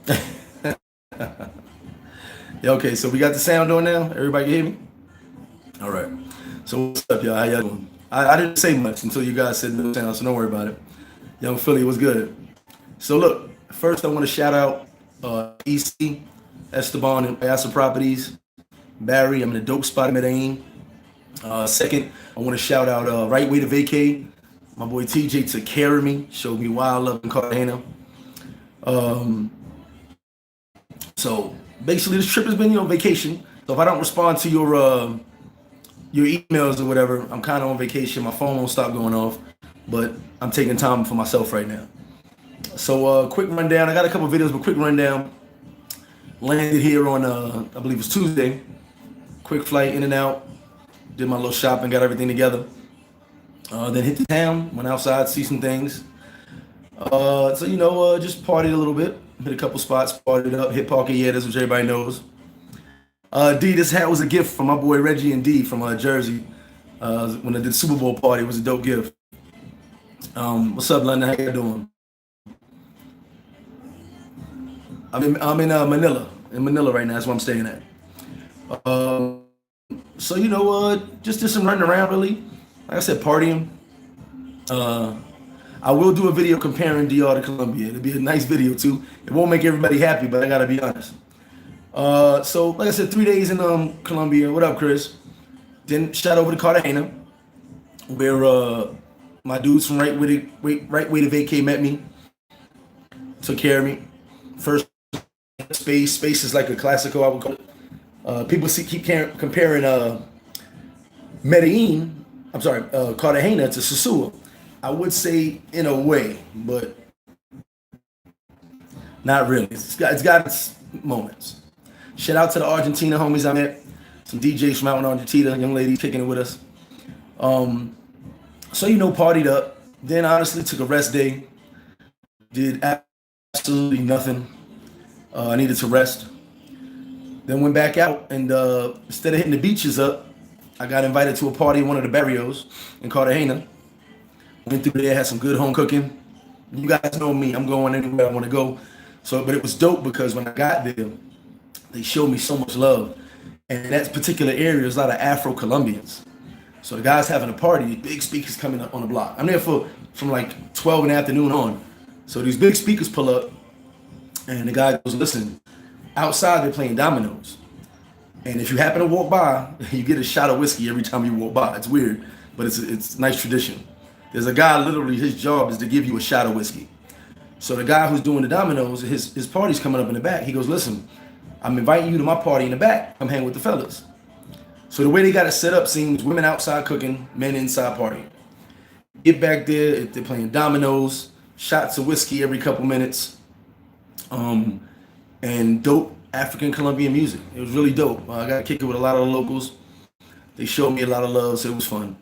Yeah, okay, so we got the sound on now. Everybody can hear me? All right. So what's up, y'all? How y'all doing? I didn't say much until you guys said no sound, so don't worry about it. Young Philly was good. So look, first I want to shout out EC, Esteban, and Paso Properties, Barry. I'm in a dope spot in Medellin. Second, I want to shout out Right Way to Vacate. My boy TJ took care of me, showed me wild love in Cartagena. So basically, this trip has been, vacation. So if I don't respond to your emails or whatever, I'm kind of on vacation. My phone won't stop going off, but I'm taking time for myself right now. So quick rundown. I got a couple videos, but quick rundown. Landed here on I believe it was Tuesday. Quick flight in and out. Did my little shopping, got everything together. Then hit the town, went outside, see some things. So just partied a little bit, hit a couple spots, partied up, hit Parker. Yeah, that's what everybody knows. D, this hat was a gift from my boy Reggie and D from Jersey. When I did the Super Bowl party, it was a dope gift. What's up, London? How you doing? I'm in Manila. In Manila right now. That's where I'm staying at. So just did some running around really. Like I said, partying. Uh, I will do a video comparing DR to Colombia. It'll be a nice video too. It won't make everybody happy, but I gotta be honest. So like I said, 3 days in Colombia. What up, Chris? Then shot over to Cartagena, where my dudes from Right Way to Vacay met me, took care of me. First space is like a classical, I would call it. People keep comparing Medellin, I'm sorry, Cartagena to sosua. I would say in a way, but not really. It's got its moments. Shout out to the Argentina homies I met. Some DJs from out in Argentina, young ladies kicking it with us. So partied up. Then honestly took a rest day. Did absolutely nothing. I needed to rest. Then went back out and instead of hitting the beaches up, I got invited to a party in one of the barrios in Cartagena. Went through there, had some good home cooking. You guys know me, I'm going anywhere I want to go. So, but it was dope because when I got there, they showed me so much love. And in that particular area, there's a lot of Afro-Colombians. So the guys having a party, big speakers coming up on the block. I'm there from like 12 in the afternoon on. So these big speakers pull up, and the guy goes, listen, outside they're playing dominoes. And if you happen to walk by, you get a shot of whiskey every time you walk by. It's weird, but it's a nice tradition. There's a guy, literally, his job is to give you a shot of whiskey. So the guy who's doing the dominoes, his party's coming up in the back. He goes, listen, I'm inviting you to my party in the back. Come hang with the fellas. So the way they got it set up seems women outside cooking, men inside partying. Get back there, they're playing dominoes, shots of whiskey every couple minutes, and dope African Colombian music. It was really dope. I got to kick it with a lot of the locals. They showed me a lot of love, so it was fun.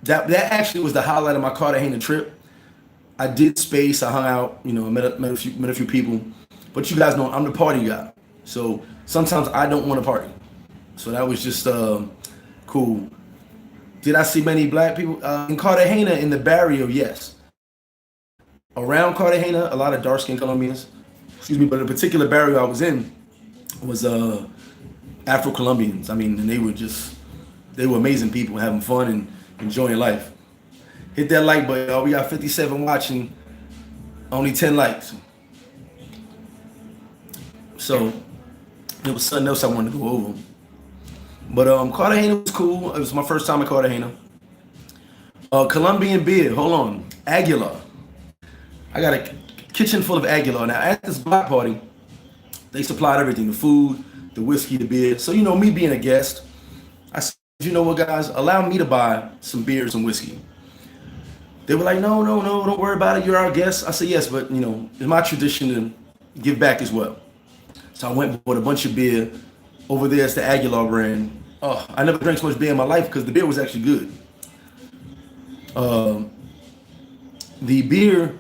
That actually was the highlight of my Cartagena trip. I did space. I hung out. Met a few people. But you guys know I'm the party guy. So sometimes I don't want to party. So that was just cool. Did I see many black people in Cartagena in the barrio? Yes. Around Cartagena, a lot of dark skinned Colombians. Excuse me, but the particular barrio I was in was Afro Colombians. I mean, and they were amazing people, having fun and enjoying life. Hit that like button, y'all. We got 57 watching, only 10 likes. So it was something else I wanted to go over. But Cartagena was cool. It was my first time in Cartagena. Colombian beer. Hold on, Aguilar. I got a kitchen full of Aguilar. Now at this block party, they supplied everything: the food, the whiskey, the beer. So me being a guest, I said, you know what, guys, allow me to buy some beer, some whiskey. They were like, no, don't worry about it. You're our guest. I said, yes, but it's my tradition to give back as well. So I went and bought a bunch of beer. Over there, it's the Aguilar brand. Oh, I never drank so much beer in my life because the beer was actually good. The beer,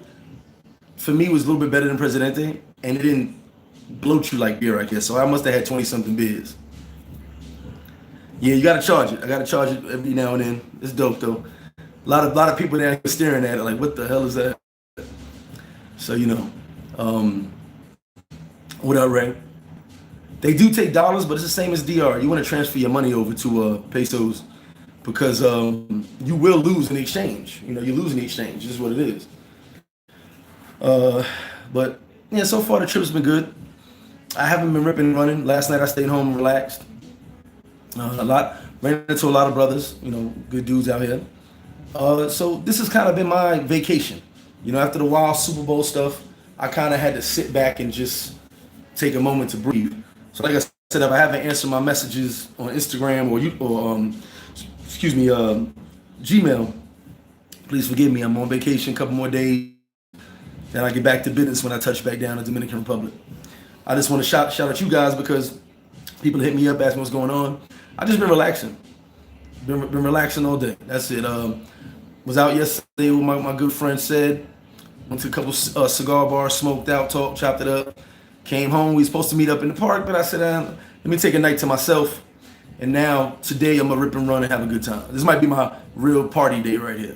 for me, was a little bit better than Presidente, and it didn't bloat you like beer, I guess. So I must have had 20-something beers. Yeah, you gotta charge it. I gotta charge it every now and then. It's dope though. A lot of people there staring at it like, what the hell is that? So What up, Ray? They do take dollars, but it's the same as DR. You want to transfer your money over to pesos because you will lose in the exchange. You lose in the exchange. This is what it is. Uh, but yeah, so far the trip's been good. I haven't been ripping and running. Last night I stayed home and relaxed. Ran into a lot of brothers. Good dudes out here. So this has kind of been my vacation. After the wild Super Bowl stuff, I kind of had to sit back and just take a moment to breathe. So like I said, if I haven't answered my messages on Instagram excuse me, Gmail, please forgive me. I'm on vacation, a couple more days. Then I get back to business when I touch back down in the Dominican Republic. I just want to shout out you guys because people hit me up, asking what's going on. I just been relaxing. Been relaxing all day. That's it. Was out yesterday with my good friend Said. Went to a couple cigar bars, smoked out, talked, chopped it up. Came home. We were supposed to meet up in the park, but I said, let me take a night to myself. And now, today, I'm going to rip and run and have a good time. This might be my real party day right here.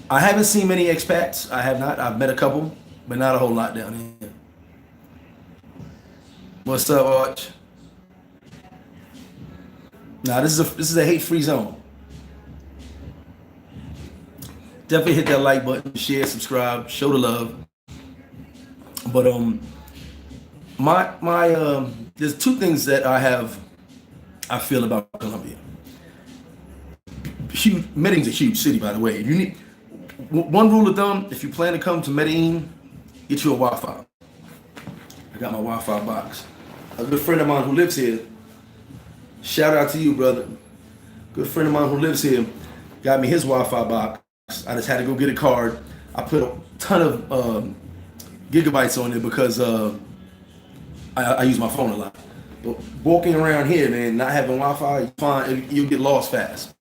I haven't seen many expats. I have not. I've met a couple, but not a whole lot down here. What's up, Arch? Nah, this is a hate-free zone. Definitely hit that like button, share, subscribe, show the love. But there's two things that I feel about Colombia. Medellin's a huge city, by the way. You need one rule of thumb: if you plan to come to Medellin, get you a Wi-Fi. I got my Wi-Fi box. A good friend of mine who lives here. Shout out to you, brother. Good friend of mine who lives here got me his Wi-Fi box. I just had to go get a card. I put a ton of gigabytes on it because I use my phone a lot. But walking around here, man, not having Wi-Fi, you'll get lost fast.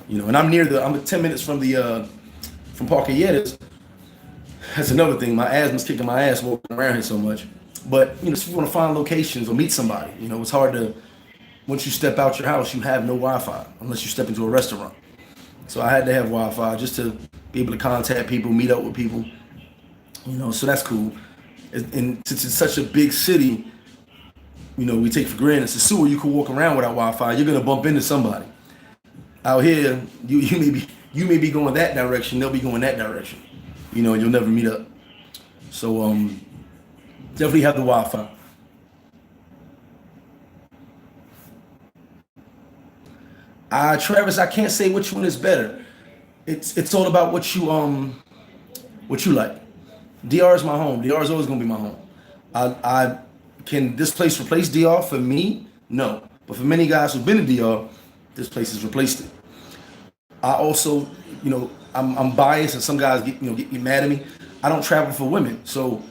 And I'm 10 minutes from Parquilleras. That's another thing. My asthma's kicking my ass walking around here so much. But if you want to find locations or meet somebody, it's hard to. Once you step out your house, you have no Wi-Fi unless you step into a restaurant. So I had to have Wi-Fi just to be able to contact people, meet up with people. So that's cool. And since it's such a big city, we take for granted. Sosua, you can walk around without Wi-Fi. You're gonna bump into somebody. Out here, you may be going that direction. They'll be going that direction. You'll never meet up. So definitely have the Wi-Fi. Travis, I can't say which one is better. It's all about what you like. DR is my home. DR is always gonna be my home. I can this place replace DR for me? No, but for many guys who've been in DR, this place has replaced it. I also, I'm biased, and some guys get mad at me. I don't travel for women, so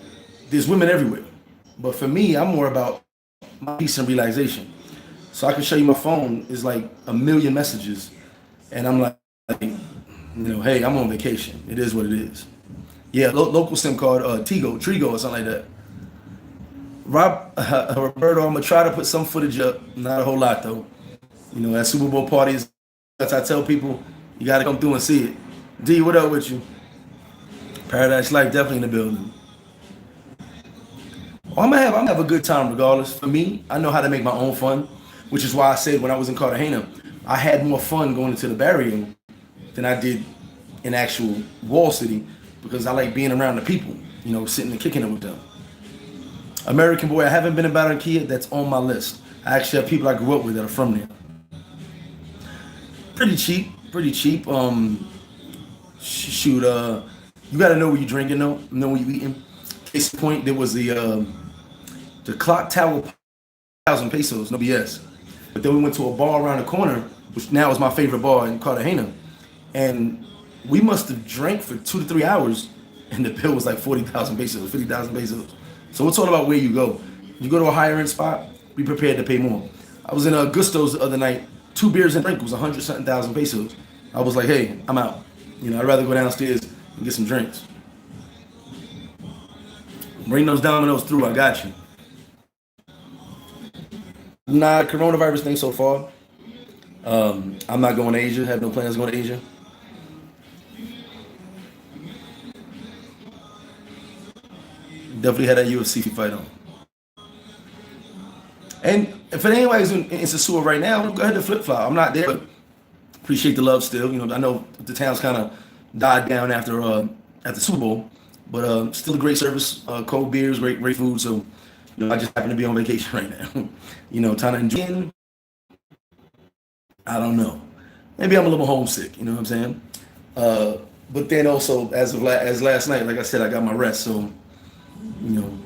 there's women everywhere. But for me, I'm more about my peace and relaxation. So I can show you my phone is like a million messages, and I'm like, hey, I'm on vacation. It is what it is. Yeah, local SIM card, Trigo or something like that. Roberto, I'm gonna try to put some footage up. Not a whole lot though. At Super Bowl parties, that's I tell people, you gotta come through and see it. D, what up with you? Paradise Life definitely in the building. I'm gonna have a good time regardless. For me, I know how to make my own fun, which is why I said when I was in Cartagena, I had more fun going into the barrio than I did in actual Wall City because I like being around the people, sitting and kicking it with them. American Boy, I haven't been in Barranquilla. That's on my list. I actually have people I grew up with that are from there. Pretty cheap. Shoot, you got to know what you're drinking, though. Know what you're eating. Case in point, there was the clock tower, 1,000 pesos, no BS. But then we went to a bar around the corner, which now is my favorite bar in Cartagena, and we must have drank for 2 to 3 hours, and the bill was like 40,000 pesos, 50,000 pesos. So it's all about where you go. You go to a higher end spot, be prepared to pay more. I was in Gusto's the other night. 2 beers and drink was 100-something thousand pesos. I was like, hey, I'm out. I'd rather go downstairs and get some drinks. Bring those dominoes through. I got you. Nah, coronavirus thing so far. I'm not going to Asia. Have no plans going to Asia. definitely had that UFC fight on. And if anybody who's in Sosua right now, go ahead to flip flop. I'm not there, but appreciate the love still. You know, I know the town's kind of died down after Super Bowl, but still a great service, cold beers, great food. So, you know, I just happen to be on vacation right now. You know, trying to enjoy. I don't know. Maybe I'm a little homesick. You know what I'm saying? But then also, as last night, like I said, I got my rest. So, you know,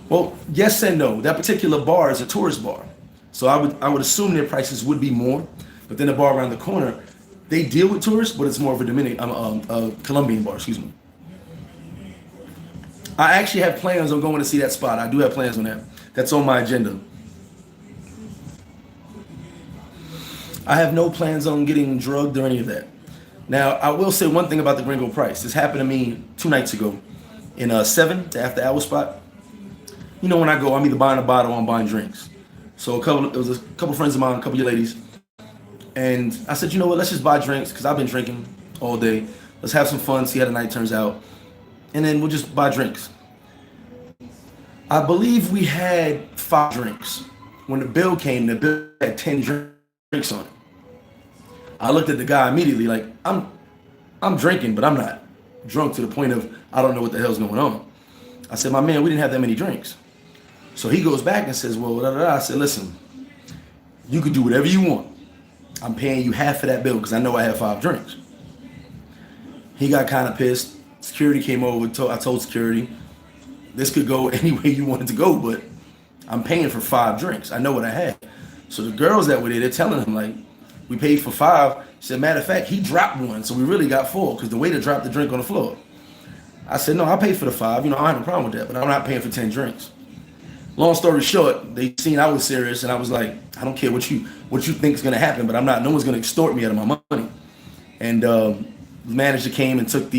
well, yes and no. That particular bar is a tourist bar, so I would assume their prices would be more. But then the bar around the corner, they deal with tourists, but it's more of a Colombian bar. Excuse me. I actually have plans on going to see that spot. I do have plans on that. That's on my agenda. I have no plans on getting drugged or any of that. Now, I will say one thing about the Gringo Price. This happened to me 2 nights ago in 7, the after hour spot. You know, when I go, I'm either buying a bottle or I'm buying drinks. So it was a couple friends of mine, a couple of your ladies. And I said, you know what, let's just buy drinks because I've been drinking all day. Let's have some fun, see how the night turns out. And then we'll just buy drinks. I believe we had 5 drinks. When the bill came, the bill had 10 drinks on it. I looked at the guy immediately like, I'm drinking, but I'm not drunk to the point of I don't know what the hell's going on. I said, my man, we didn't have that many drinks. So he goes back and says, well, da, da, da. I said, listen, you can do whatever you want. I'm paying you half of that bill because I know I have 5 drinks. He got kind of pissed. Security came over. I told security, this could go any way you want it to go, but I'm paying for 5 drinks. I know what I had. So the girls that were there, they're telling him, like, we paid for 5. He said, matter of fact, he dropped one, so we really got 4 because the waiter dropped the drink on the floor. I said, no, I'll pay for the 5. You know, I don't have a problem with that, but I'm not paying for 10 drinks. Long story short, they seen I was serious, and I was like, I don't care what you think is going to happen, but I'm not. No one's going to extort me out of my money. And the manager came and took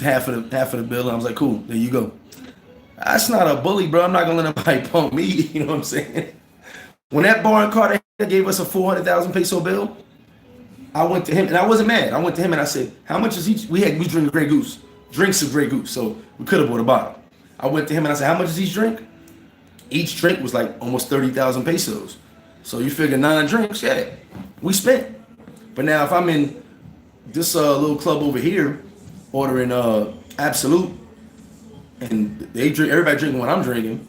half of the bill, and I was like, cool, there you go. That's not a bully, bro. I'm not going to let nobody pump me. You know what I'm saying? When that bar in Cartagena gave us a 400,000 peso bill, I went to him, and I wasn't mad. I went to him and I said, how much is each? We drink Grey Goose, drinks of Grey Goose, so we could have bought a bottle. I went to him and I said, how much is each drink? Each drink was like almost 30,000 pesos. So you figure 9 drinks, yeah, we spent. But now if I'm in this little club over here ordering Absolute, and everybody drinking what I'm drinking,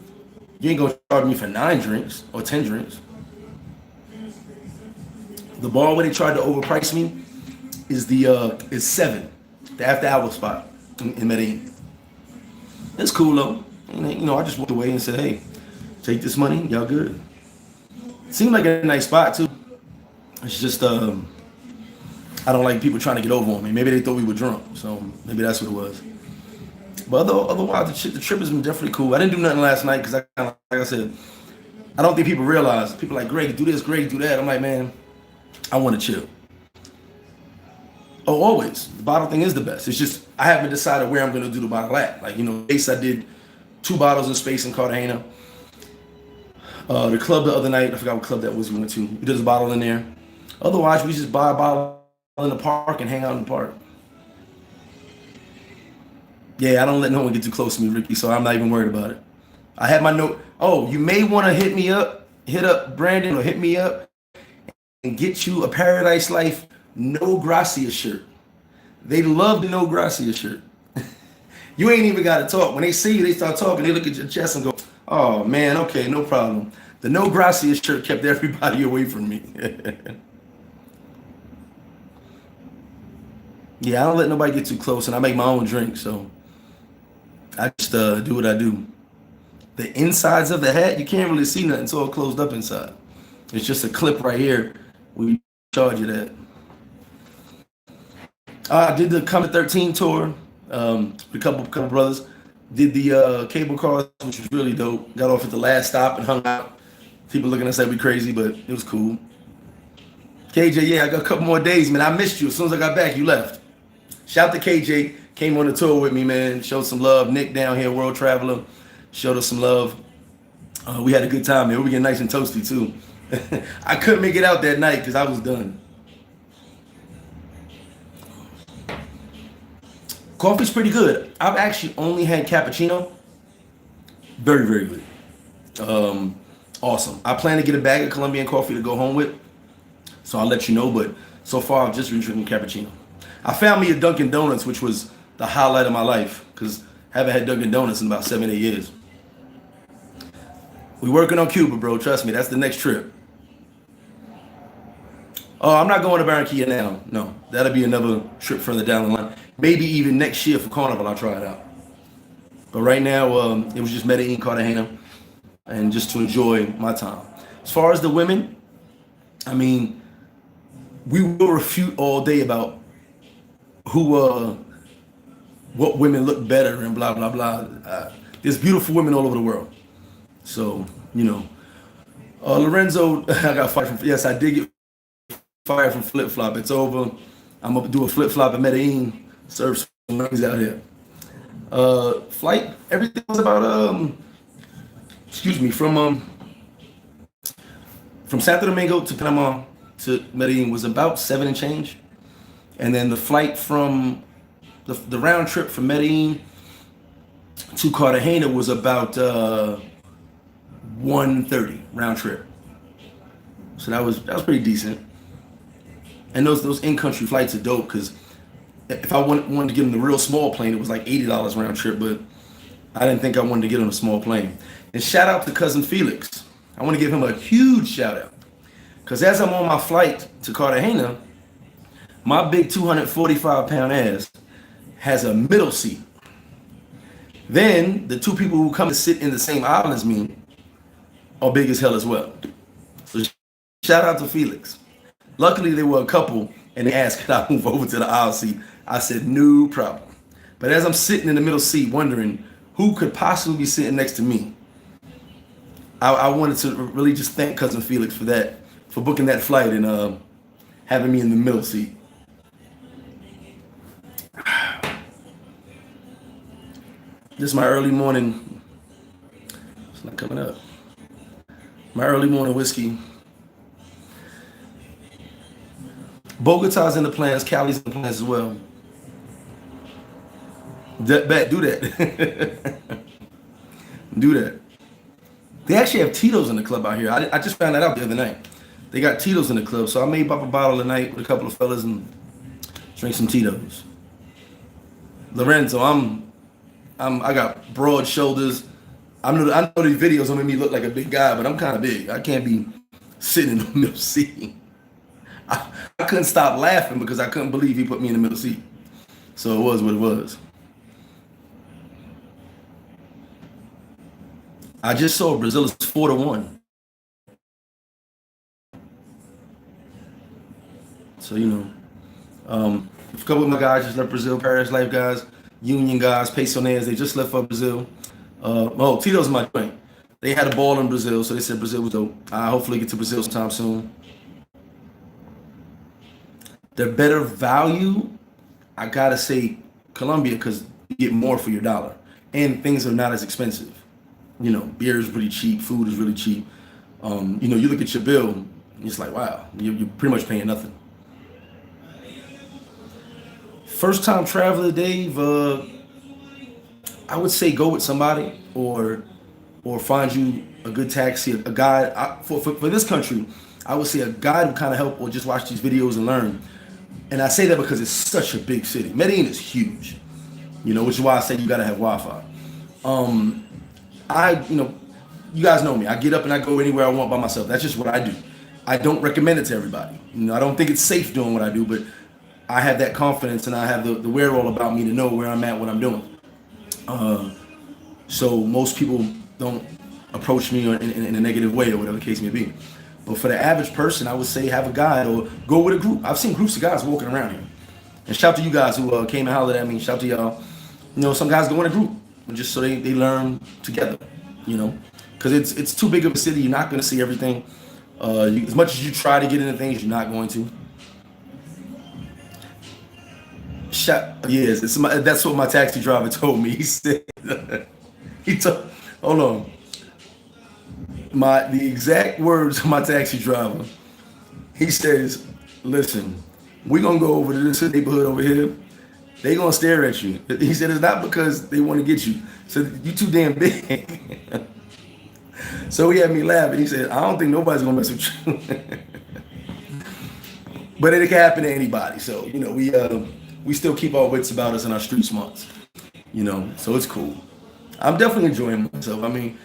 you ain't gonna charge me for 9 drinks or 10 drinks. The bar where they tried to overprice me is 7, the after hour spot in Medellin. It's cool though. And, you know, I just walked away and said, hey, take this money, y'all good. Seemed like a nice spot too. It's just I don't like people trying to get over on me. Maybe they thought we were drunk, so maybe that's what it was. But otherwise, the trip has been definitely cool. I didn't do nothing last night because like I said, I don't think people realize. People are like, Greg, do this, Greg, do that. I'm like, man, I want to chill. Oh, always. The bottle thing is the best. It's just I haven't decided where I'm going to do the bottle at. Like, you know, Ace, I did 2 bottles in Space in Cartagena. The club the other night, I forgot what club that was we went to. We did a bottle in there. Otherwise, we just buy a bottle in the park and hang out in the park. Yeah, I don't let no one get too close to me, Ricky, so I'm not even worried about it. I have my note. Oh, you may want to hit up Brandon, or hit me up and get you a Paradise Life No Gracia shirt. They love the No Gracia shirt. You ain't even got to talk. When they see you, they start talking. They look at your chest and go, oh, man, okay, no problem. The No Gracia shirt kept everybody away from me. Yeah, I don't let nobody get too close, and I make my own drink, so I just do what I do. The insides of the hat, you can't really see nothing. It's all closed up inside. It's just a clip right here. We charge you that. I did the Come to 13 tour. With a couple brothers. Did the cable cars, which was really dope. Got off at the last stop and hung out. People looking at us like we crazy, but it was cool. KJ, yeah, I got a couple more days, man. I missed you. As soon as I got back, you left. Shout out to KJ. Came on the tour with me, man. Showed some love. Nick down here, World Traveler, showed us some love. We had a good time, man. We were getting nice and toasty, too. I couldn't make it out that night because I was done. Coffee's pretty good. I've actually only had cappuccino. Very, very good. Um, awesome. I plan to get a bag of Colombian coffee to go home with, so I'll let you know. But so far, I've just been drinking cappuccino. I found me a Dunkin' Donuts, which was the highlight of my life because I haven't had Dunkin' Donuts in about 7, 8 years. We working on Cuba, bro. Trust me, that's the next trip. Oh, I'm not going to Barranquilla now. No, that'll be another trip further down the line. Maybe even next year for Carnival, I'll try it out. But right now, it was just Medellin, Cartagena, and just to enjoy my time. As far as the women, I mean, we will refute all day about who, what women look better and blah blah blah. There's beautiful women all over the world. So Lorenzo, I got fired from. Yes, I did get fired from flip flop. It's over. I'm gonna do a flip flop at Medellin. Serve some wings out here. Flight. Everything was about excuse me, from Santo Domingo to Panama to Medellin was about 7 and change, and then the flight from the round trip from Medellin to Cartagena was about 1:30 round trip. So that was pretty decent. And those in-country flights are dope because if I wanted to get on the real small plane, it was like $80 round trip, but I didn't think I wanted to get on a small plane. And shout out to cousin Felix. I want to give him a huge shout out because as I'm on my flight to Cartagena, my big 245-pound ass has a middle seat. Then the two people who come to sit in the same aisle as me are big as hell as well. So shout out to Felix. Luckily, they were a couple, and they asked, could I move over to the aisle seat? I said, no problem. But as I'm sitting in the middle seat wondering who could possibly be sitting next to me, I wanted to really just thank cousin Felix for that, for booking that flight and having me in the middle seat. This is my early morning. It's not coming up. My early morning whiskey. Bogota's in the plans, Cali's in the plans as well. Do that. Do that. They actually have Tito's in the club out here. I just found that out the other night. They got Tito's in the club, so I may pop a bottle tonight with a couple of fellas and drink some Tito's. Lorenzo, I got broad shoulders. I know these videos don't make me look like a big guy, but I'm kind of big. I can't be sitting in the middle seat. I couldn't stop laughing because I couldn't believe he put me in the middle seat. So it was what it was. I just saw Brazil is 4-1. So a couple of my guys just left Brazil. Paris Life guys, Union guys, Pesonaires, they just left for Brazil. Tito's my joint. They had a ball in Brazil, so they said Brazil was dope. I hopefully get to Brazil sometime soon. The better value, I gotta say Colombia because you get more for your dollar, and things are not as expensive. Beer is really cheap, food is really cheap. You look at your bill, and it's like, wow, you're pretty much paying nothing. First time traveler, Dave. I would say go with somebody or find you a good taxi, a guide. For this country, I would say a guide would kind of help, or just watch these videos and learn. And I say that because it's such a big city. Medellin is huge, which is why I say you gotta have Wi-Fi. You guys know me. I get up and I go anywhere I want by myself. That's just what I do. I don't recommend it to everybody. I don't think it's safe doing what I do, but I have that confidence and I have the wherewithal about me to know where I'm at, what I'm doing. So most people don't approach me in a negative way or whatever the case may be. But for the average person, I would say have a guide or go with a group. I've seen groups of guys walking around here. And shout to you guys who came and hollered at me. Shout to y'all. Some guys go in a group just so they learn together, because it's too big of a city. You're not going to see everything. As much as you try to get into things, you're not going to. Yes, that's what my taxi driver told me. He said, hold on. The exact words of my taxi driver, he says, listen, we're going to go over to this neighborhood over here. They gonna stare at you. He said it's not because they want to get you. So you too damn big. So he had me laughing. He said, I don't think nobody's gonna mess with you. But it can happen to anybody. So, we still keep our wits about us and our street smarts. So it's cool. I'm definitely enjoying myself. I mean,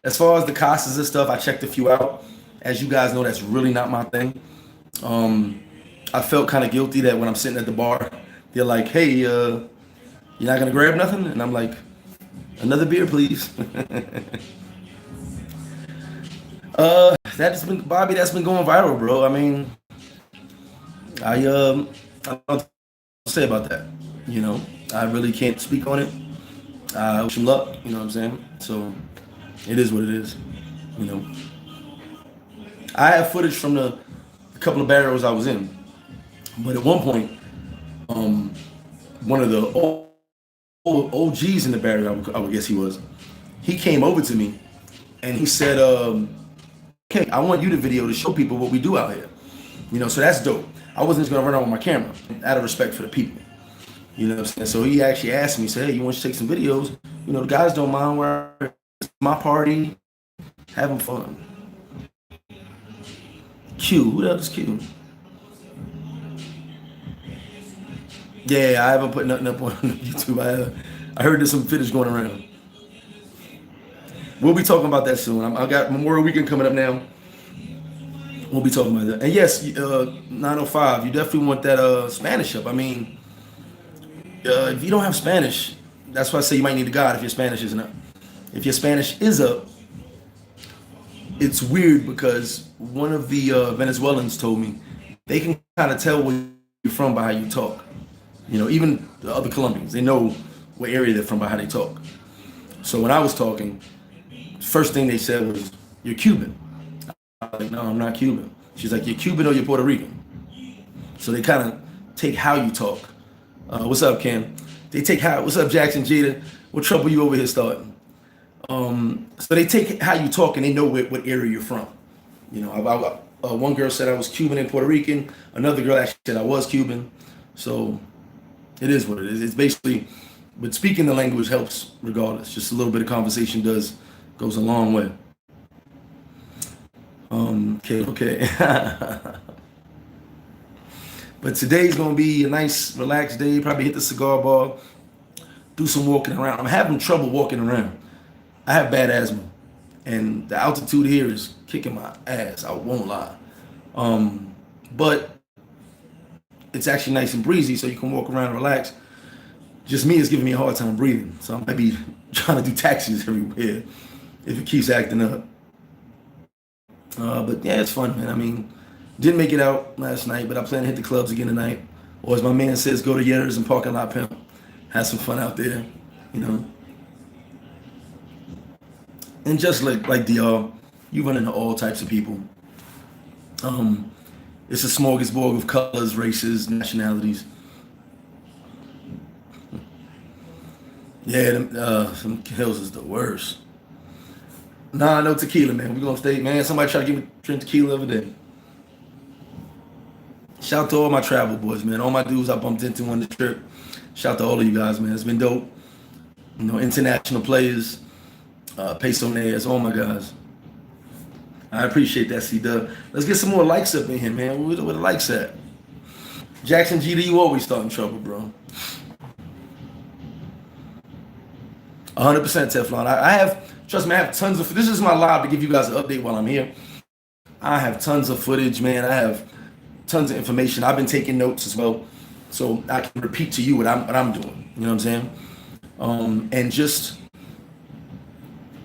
as far as the classes and stuff, I checked a few out. As you guys know, that's really not my thing. I felt kind of guilty that when I'm sitting at the bar, they're like, "Hey, you're not gonna grab nothing," and I'm like, "Another beer, please." That's been Bobby. That's been going viral, bro. I mean, I don't say about that. I really can't speak on it. I wish him luck. You know what I'm saying? So it is what it is. You know, I have footage from the couple of barrels I was in, but at one point, one of the old OGs in the barrel, I would guess he was, he came over to me and he said, "Okay, I want you to video to show people what we do out here." So that's dope. I wasn't just gonna run out with my camera out of respect for the people. You know what I'm saying? So he actually asked me, said, "Hey, you want to take some videos? The guys don't mind where it's my party, having fun." Q, who the hell is Q? Yeah, I haven't put nothing up on YouTube. I heard there's some footage going around. We'll be talking about that soon. I got Memorial Weekend coming up now. We'll be talking about that. And yes, 905, you definitely want that Spanish up. I mean, if you don't have Spanish, that's why I say you might need a guide if your Spanish isn't up. If your Spanish is up, it's weird because one of the Venezuelans told me they can kind of tell where you're from by how you talk. Even the other Colombians, they know what area they're from by how they talk. So when I was talking, first thing they said was, "You're Cuban." I was like, "No, I'm not Cuban." She's like, "You're Cuban or you're Puerto Rican." So they kind of take how you talk. What's up, Cam? They take how. What's up, Jackson Jada? What trouble you over here starting? So they take how you talk and they know what area you're from. One girl said I was Cuban and Puerto Rican. Another girl actually said I was Cuban. So it is what it is. It's basically, but speaking the language helps regardless. Just a little bit of conversation goes a long way. Okay. But today's gonna be a nice, relaxed day. Probably hit the cigar bar, do some walking around. I'm having trouble walking around. I have bad asthma, and the altitude here is kicking my ass. I won't lie. But it's actually nice and breezy, so you can walk around and relax. Just me is giving me a hard time breathing, so I might be trying to do taxis everywhere if it keeps acting up. But yeah, it's fun, man. I mean, didn't make it out last night, but I plan to hit the clubs again tonight. Or as my man says, go to Yetters and Parking Lot Pimp. Have some fun out there, you know. And just like DR, you run into all types of people. It's a smorgasbord of colors, races, nationalities. Yeah, some hills is the worst. Nah, no tequila, man. We gonna stay, man. Somebody try to give me drink tequila every day. Shout out to all my travel boys, man. All my dudes I bumped into on the trip. Shout out to all of you guys, man. It's been dope. International players, Peso Nez, all my guys. I appreciate that, C-Dub. Let's get some more likes up in here, man. Where the likes at? Jackson GD, you always starting trouble, bro. 100% Teflon. I have, trust me, I have tons of, this is my live to give you guys an update while I'm here. I have tons of footage, man. I have tons of information. I've been taking notes as well, so I can repeat to you what I'm doing. You know what I'm saying? And just,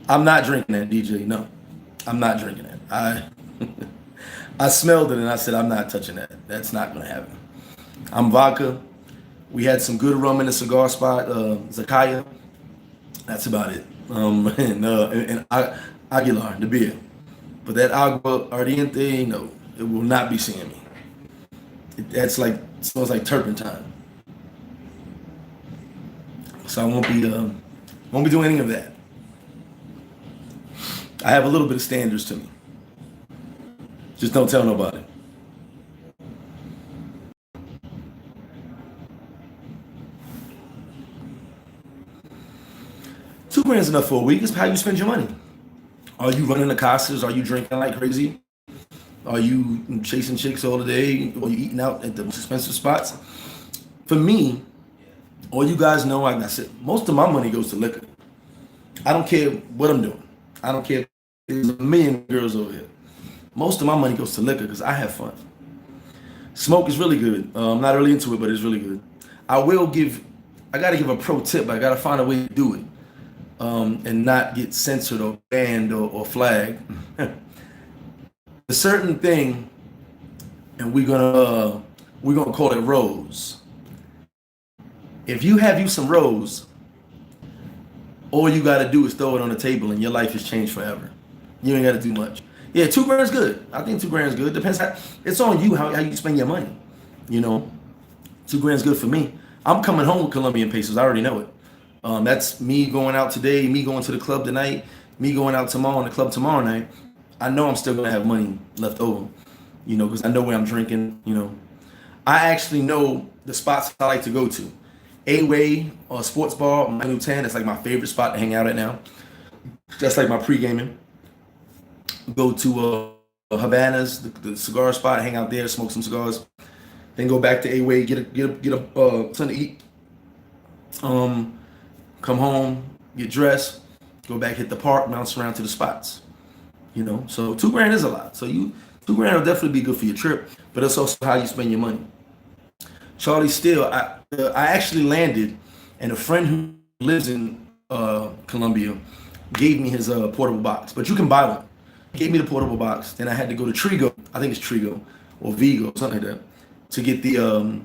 I'm not drinking that, DJ. No, I'm not drinking that. I smelled it and I said, I'm not touching that. That's not gonna happen. I'm vodka. We had some good rum in the cigar spot, Zakaya. That's about it. And Aguilar, the beer. But that agua ardiente, no, it will not be seeing me. That's like, smells like turpentine. So I won't be doing any of that. I have a little bit of standards to me. Just don't tell nobody. 2 grand is enough for a week. It's how you spend your money. Are you running the Costas? Are you drinking like crazy? Are you chasing chicks all the day? Or you eating out at the most expensive spots? For me, all you guys know, like I said, most of my money goes to liquor. I don't care what I'm doing. I don't care if there's a million girls over here. Most of my money goes to liquor because I have fun. Smoke is really good. I'm not really into it, but it's really good. I gotta give a pro tip. I gotta find a way to do it and not get censored or banned or flagged. A certain thing, and we're gonna call it rose. If you have you some rose, all you gotta do is throw it on the table, and your life has changed forever. You ain't gotta do much. Yeah, 2 grand is good. I think 2 grand is good. Depends it's on you how you spend your money. You know, 2 grand is good for me. I'm coming home with Colombian pesos. I already know it. That's me going out today, me going to the club tonight, me going out tomorrow in the club tomorrow night. I know I'm still gonna have money left over, because I know where I'm drinking. I actually know the spots I like to go to. A-Way or Sports Bar, Manu 10. That's like my favorite spot to hang out at now. That's like my pre-gaming. Go to Havana's, the cigar spot, hang out there, smoke some cigars. Then go back to A-Way, get a something to eat. Come home, get dressed, go back, hit the park, bounce around to the spots. So 2 grand is a lot. So 2 grand will definitely be good for your trip, but it's also how you spend your money. Charlie Steele, I actually landed, and a friend who lives in Colombia gave me his portable box, but you can buy one. He gave me the portable box. Then I had to go to Trigo, I think it's Trigo or Vigo, something like that, to get the.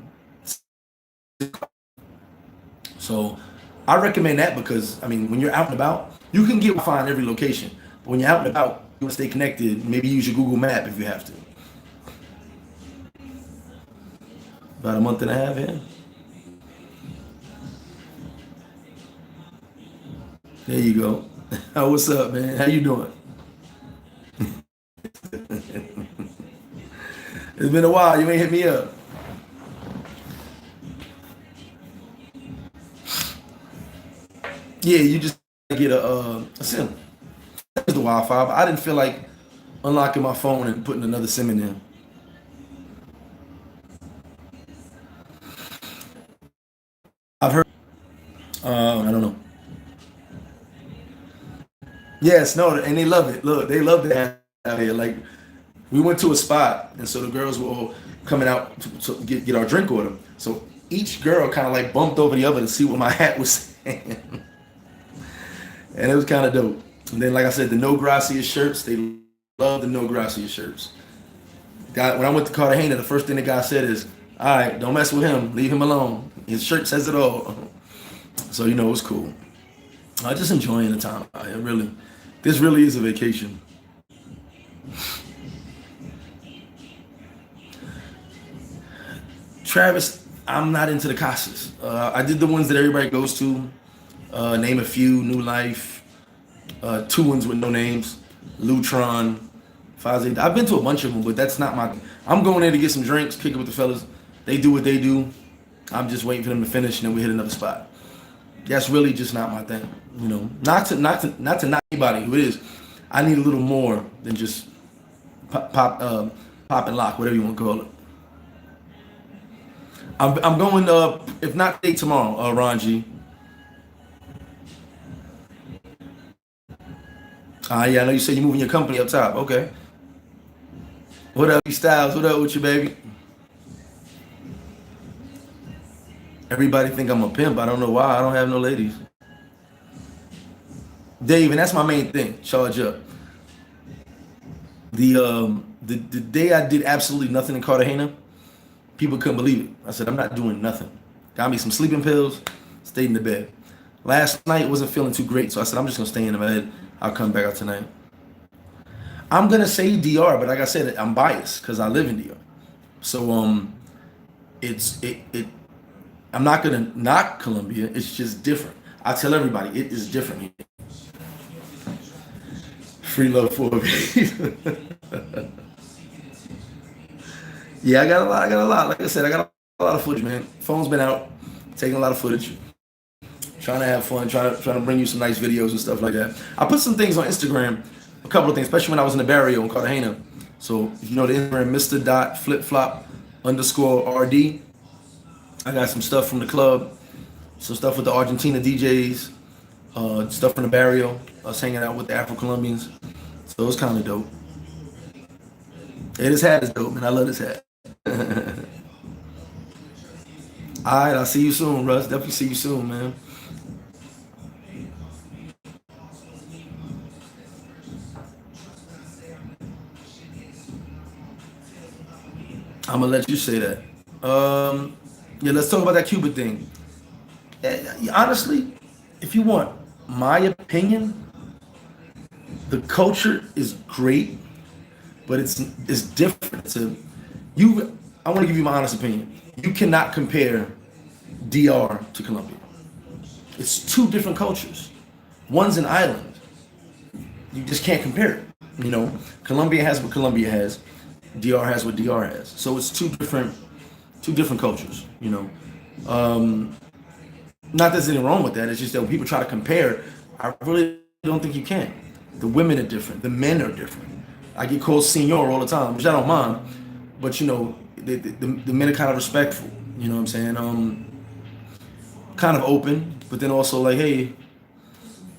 So I recommend that because when you're out and about, you can get Wi-Fi in every location. But when you're out and about, you want to stay connected. Maybe use your Google Map if you have to. About a month and a half in. There you go. What's up, man? How you doing? It's been a while. You ain't hit me up. Yeah, you just get a SIM. That's the Wi-Fi. But I didn't feel like unlocking my phone and putting another SIM in there. I've heard. I don't know. Yes, no, and they love it. Look, they love that out here. Like we went to a spot, and so the girls were all coming out to get our drink order. So each girl kind of like bumped over the other to see what my hat was saying, and it was kind of dope. And then, like I said, the No Gracias shirts, they love the No Gracias shirts. When I went to Cartagena, the first thing the guy said is, "All right, don't mess with him. Leave him alone. His shirt says it all." So it was cool. I just enjoying the time out here. Really, this really is a vacation. Travis, I'm not into the Casas. I did the ones that everybody goes to. Name a few: New Life, 2 ones with no names, Lutron, Faze. I've been to a bunch of them, but that's not my. I'm going there to get some drinks, kick it with the fellas. They do what they do. I'm just waiting for them to finish, and then we hit another spot. That's really just not my thing. Not anybody who it is. I need a little more than just pop and lock, whatever you want to call it. I'm going if not today, tomorrow, Ron G. Yeah, I know you said you're moving your company up top. Okay. What up, Styles? What up with you, baby? Everybody think I'm a pimp. I don't know why. I don't have no ladies. Dave, and that's my main thing. Charge up. The day I did absolutely nothing in Cartagena, people couldn't believe it. I said, I'm not doing nothing. Got me some sleeping pills, stayed in the bed. Last night wasn't feeling too great, so I said, I'm just gonna stay in the bed. I'll come back out tonight. I'm gonna say DR, but like I said, I'm biased because I live in DR. So it's it. I'm not gonna knock Colombia. It's just different. I tell everybody it is different here. Free love for me. Yeah, I got a lot. Like I said, I got a lot of footage, man. Phone's been out, taking a lot of footage. trying to have fun, trying to bring you some nice videos and stuff like that. I put some things on Instagram, a couple of things, especially when I was in the barrio in Cartagena. So if you know the Instagram, Mr.flipflop_RD. I got some stuff from the club, some stuff with the Argentina DJs, stuff from the barrio. Us hanging out with the Afro-Colombians. So it was kind of dope. This hat is dope, man. I love this hat. All right, I'll see you soon, Russ. Definitely see you soon, man. I'm gonna let you say that. Yeah, let's talk about that Cuba thing. Honestly, if you want my opinion, the culture is great, but it's different. I want to give you my honest opinion. You cannot compare DR to Colombia. It's two different cultures. One's an island. You just can't compare it. You know, Colombia has what Colombia has. DR has what DR has. So it's two different cultures. You know, not that there's anything wrong with that. It's just that when people try to compare, I really don't think you can. The women are different. The men are different. I get called senor all the time, which I don't mind. But you know, the men are kind of respectful. You know what I'm saying? Kind of open, but then also like, hey,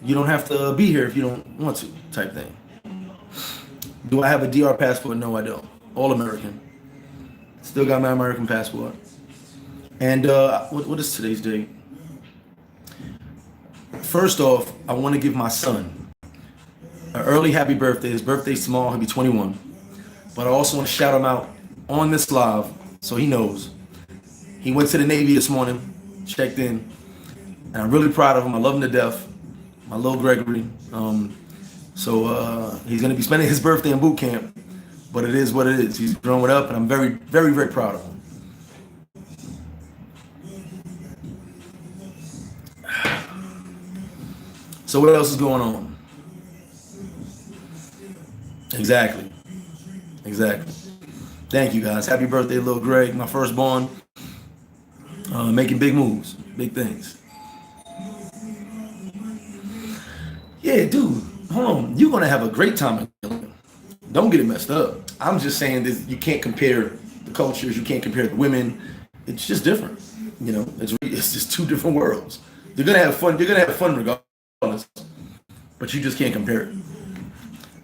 you don't have to be here if you don't want to, type thing. Do I have a DR passport? No, I don't. All American. Still got my American passport. And what is today's date? First off, I want to give my son an early happy birthday. His birthday's tomorrow. He'll be 21. But I also want to shout him out on this live so he knows. He went to the Navy this morning, checked in, and I'm really proud of him. I love him to death. My little Gregory. So he's going to be spending his birthday in boot camp, but it is what it is. He's growing up, and I'm very, very, very proud of him. So what else is going on? Exactly. Thank you, guys. Happy birthday, little Greg, my firstborn. Making big moves, big things. Yeah, dude, hold on. You're going to have a great time. Don't get it messed up. I'm just saying that you can't compare the cultures. You can't compare the women. It's just different. You know, it's just two different worlds. You're going to have fun. You're going to have fun regardless. But you just can't compare it.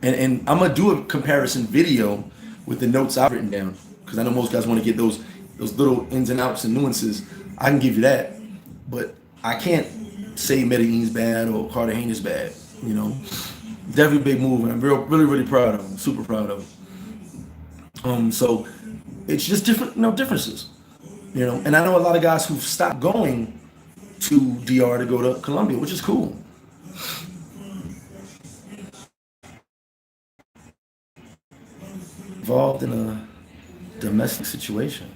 And I'm going to do a comparison video with the notes I've written down. Because I know most guys want to get those little ins and outs and nuances. I can give you that. But I can't say Medellin's bad or Cartagena's bad. You know, definitely a big move, and I'm really, really proud of him. Super proud of him. So it's just different, differences. You know, and I know a lot of guys who've stopped going to DR to go to Colombia, which is cool. Involved in a domestic situation.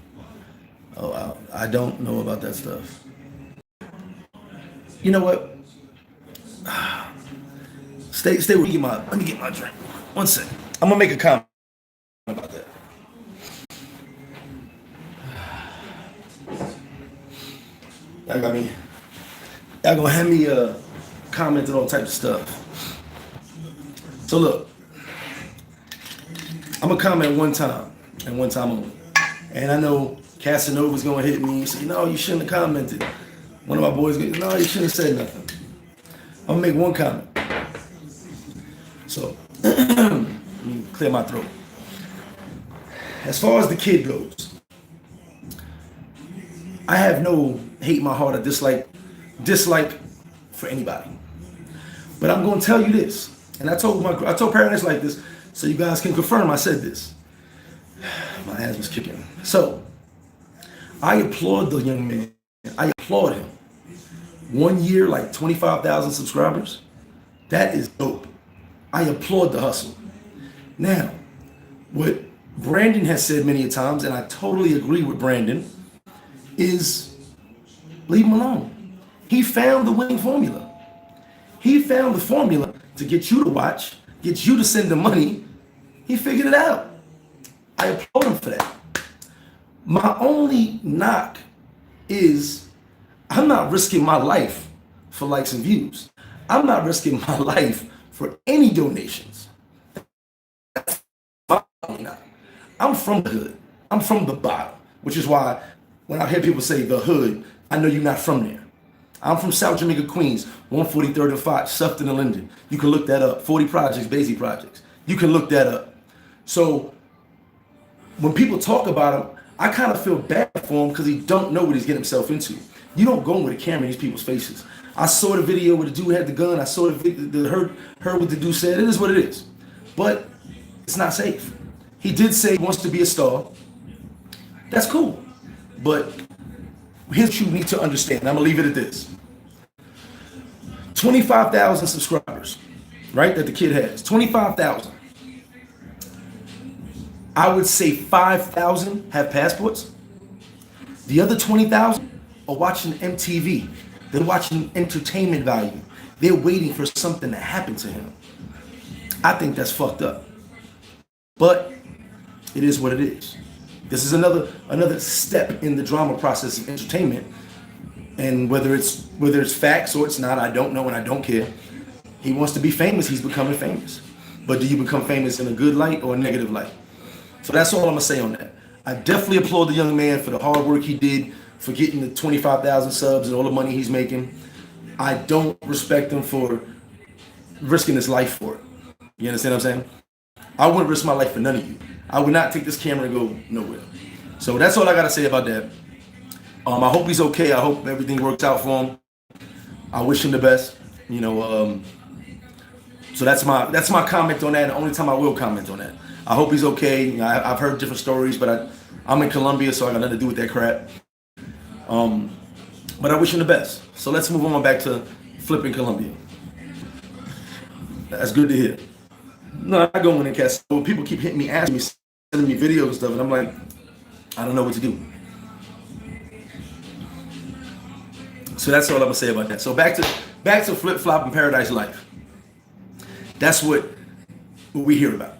Oh, I don't know about that stuff. You know what? Stay with me. Let me get my drink. One second. I'm gonna make a comment about that. Y'all gonna have me comment on all types of stuff. So look, I'm gonna comment one time and one time only. And I know Casanova's gonna hit me and say, no, you shouldn't have commented. One of my boys goes, no, you shouldn't have said nothing. I'm gonna make one comment. So, let me clear my throat. As far as the kid goes, I have no hate in my heart or dislike for anybody. But I'm gonna tell you this, and I told parents like this, so you guys can confirm I said this. My ass was kicking. So, I applaud the young man. I applaud him. 1 year, like 25,000 subscribers. That is dope. I applaud the hustle. Now, what Brandon has said many times, and I totally agree with Brandon, is leave him alone. He found the winning formula. He found the formula to get you to watch, get you to send the money. He figured it out. I applaud him for that. My only knock is I'm not risking my life for likes and views. I'm not risking my life for any donations. I'm from the hood. I'm from the bottom, which is why when I hear people say the hood, I know you're not from there. I'm from South Jamaica, Queens, 143rd and 5, Sufton and Linden. You can look that up. 40 Projects, Basie Projects. You can look that up. So when people talk about him, I kind of feel bad for him because he don't know what he's getting himself into. You don't go in with a camera in these people's faces. I saw the video where the dude had the gun. I saw heard what the dude said. It is what it is. But it's not safe. He did say he wants to be a star. That's cool. But here's what you need to understand. I'm going to leave it at this. 25,000 subscribers, right, that the kid has. 25,000. I would say 5,000 have passports. The other 20,000 are watching MTV. They're watching entertainment value. They're waiting for something to happen to him. I think that's fucked up. But it is what it is. This is another step in the drama process of entertainment. And whether it's facts or it's not, I don't know and I don't care. He wants to be famous, he's becoming famous. But do you become famous in a good light or a negative light? So that's all I'm gonna say on that. I definitely applaud the young man for the hard work he did, for getting the 25,000 subs and all the money he's making. I don't respect him for risking his life for it. You understand what I'm saying? I wouldn't risk my life for none of you. I would not take this camera and go nowhere. So that's all I gotta say about that. I hope he's okay. I hope everything works out for him. I wish him the best. So that's my comment on that. The only time I will comment on that. I hope he's okay. I've heard different stories, but I'm in Colombia, so I got nothing to do with that crap. But I wish him the best. So let's move on back to flipping Colombia. That's good to hear. No, I go in and cast. People keep hitting me, asking me, sending me videos and stuff, and I'm like, I don't know what to do. So that's all I'm gonna say about that. So back to flip flop and paradise life. That's what we hear about.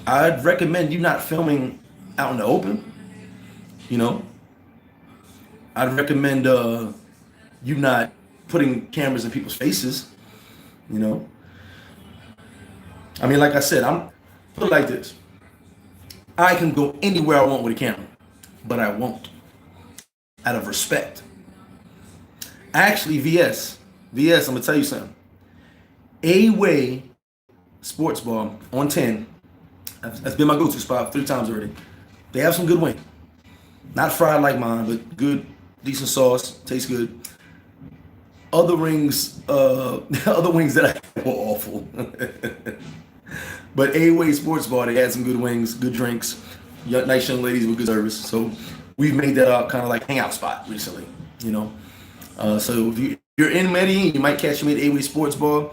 I'd recommend you not filming out in the open. I'd recommend you not putting cameras in people's faces. I mean, like I said, I'm put it like this. I can go anywhere I want with a camera, but I won't. Out of respect. Actually, VS, I'm gonna tell you something. A-Way Sports Bar on 10. That's been my go-to spot 3 times already. They have some good wings. Not fried like mine, but good, decent sauce, tastes good. Other wings that I were awful. But A-Way Sports Bar, they had some good wings, good drinks, nice young ladies with good service. So we've made that kind of like hangout spot recently, So if you're in Medellin, you might catch me at A-Way Sports Bar,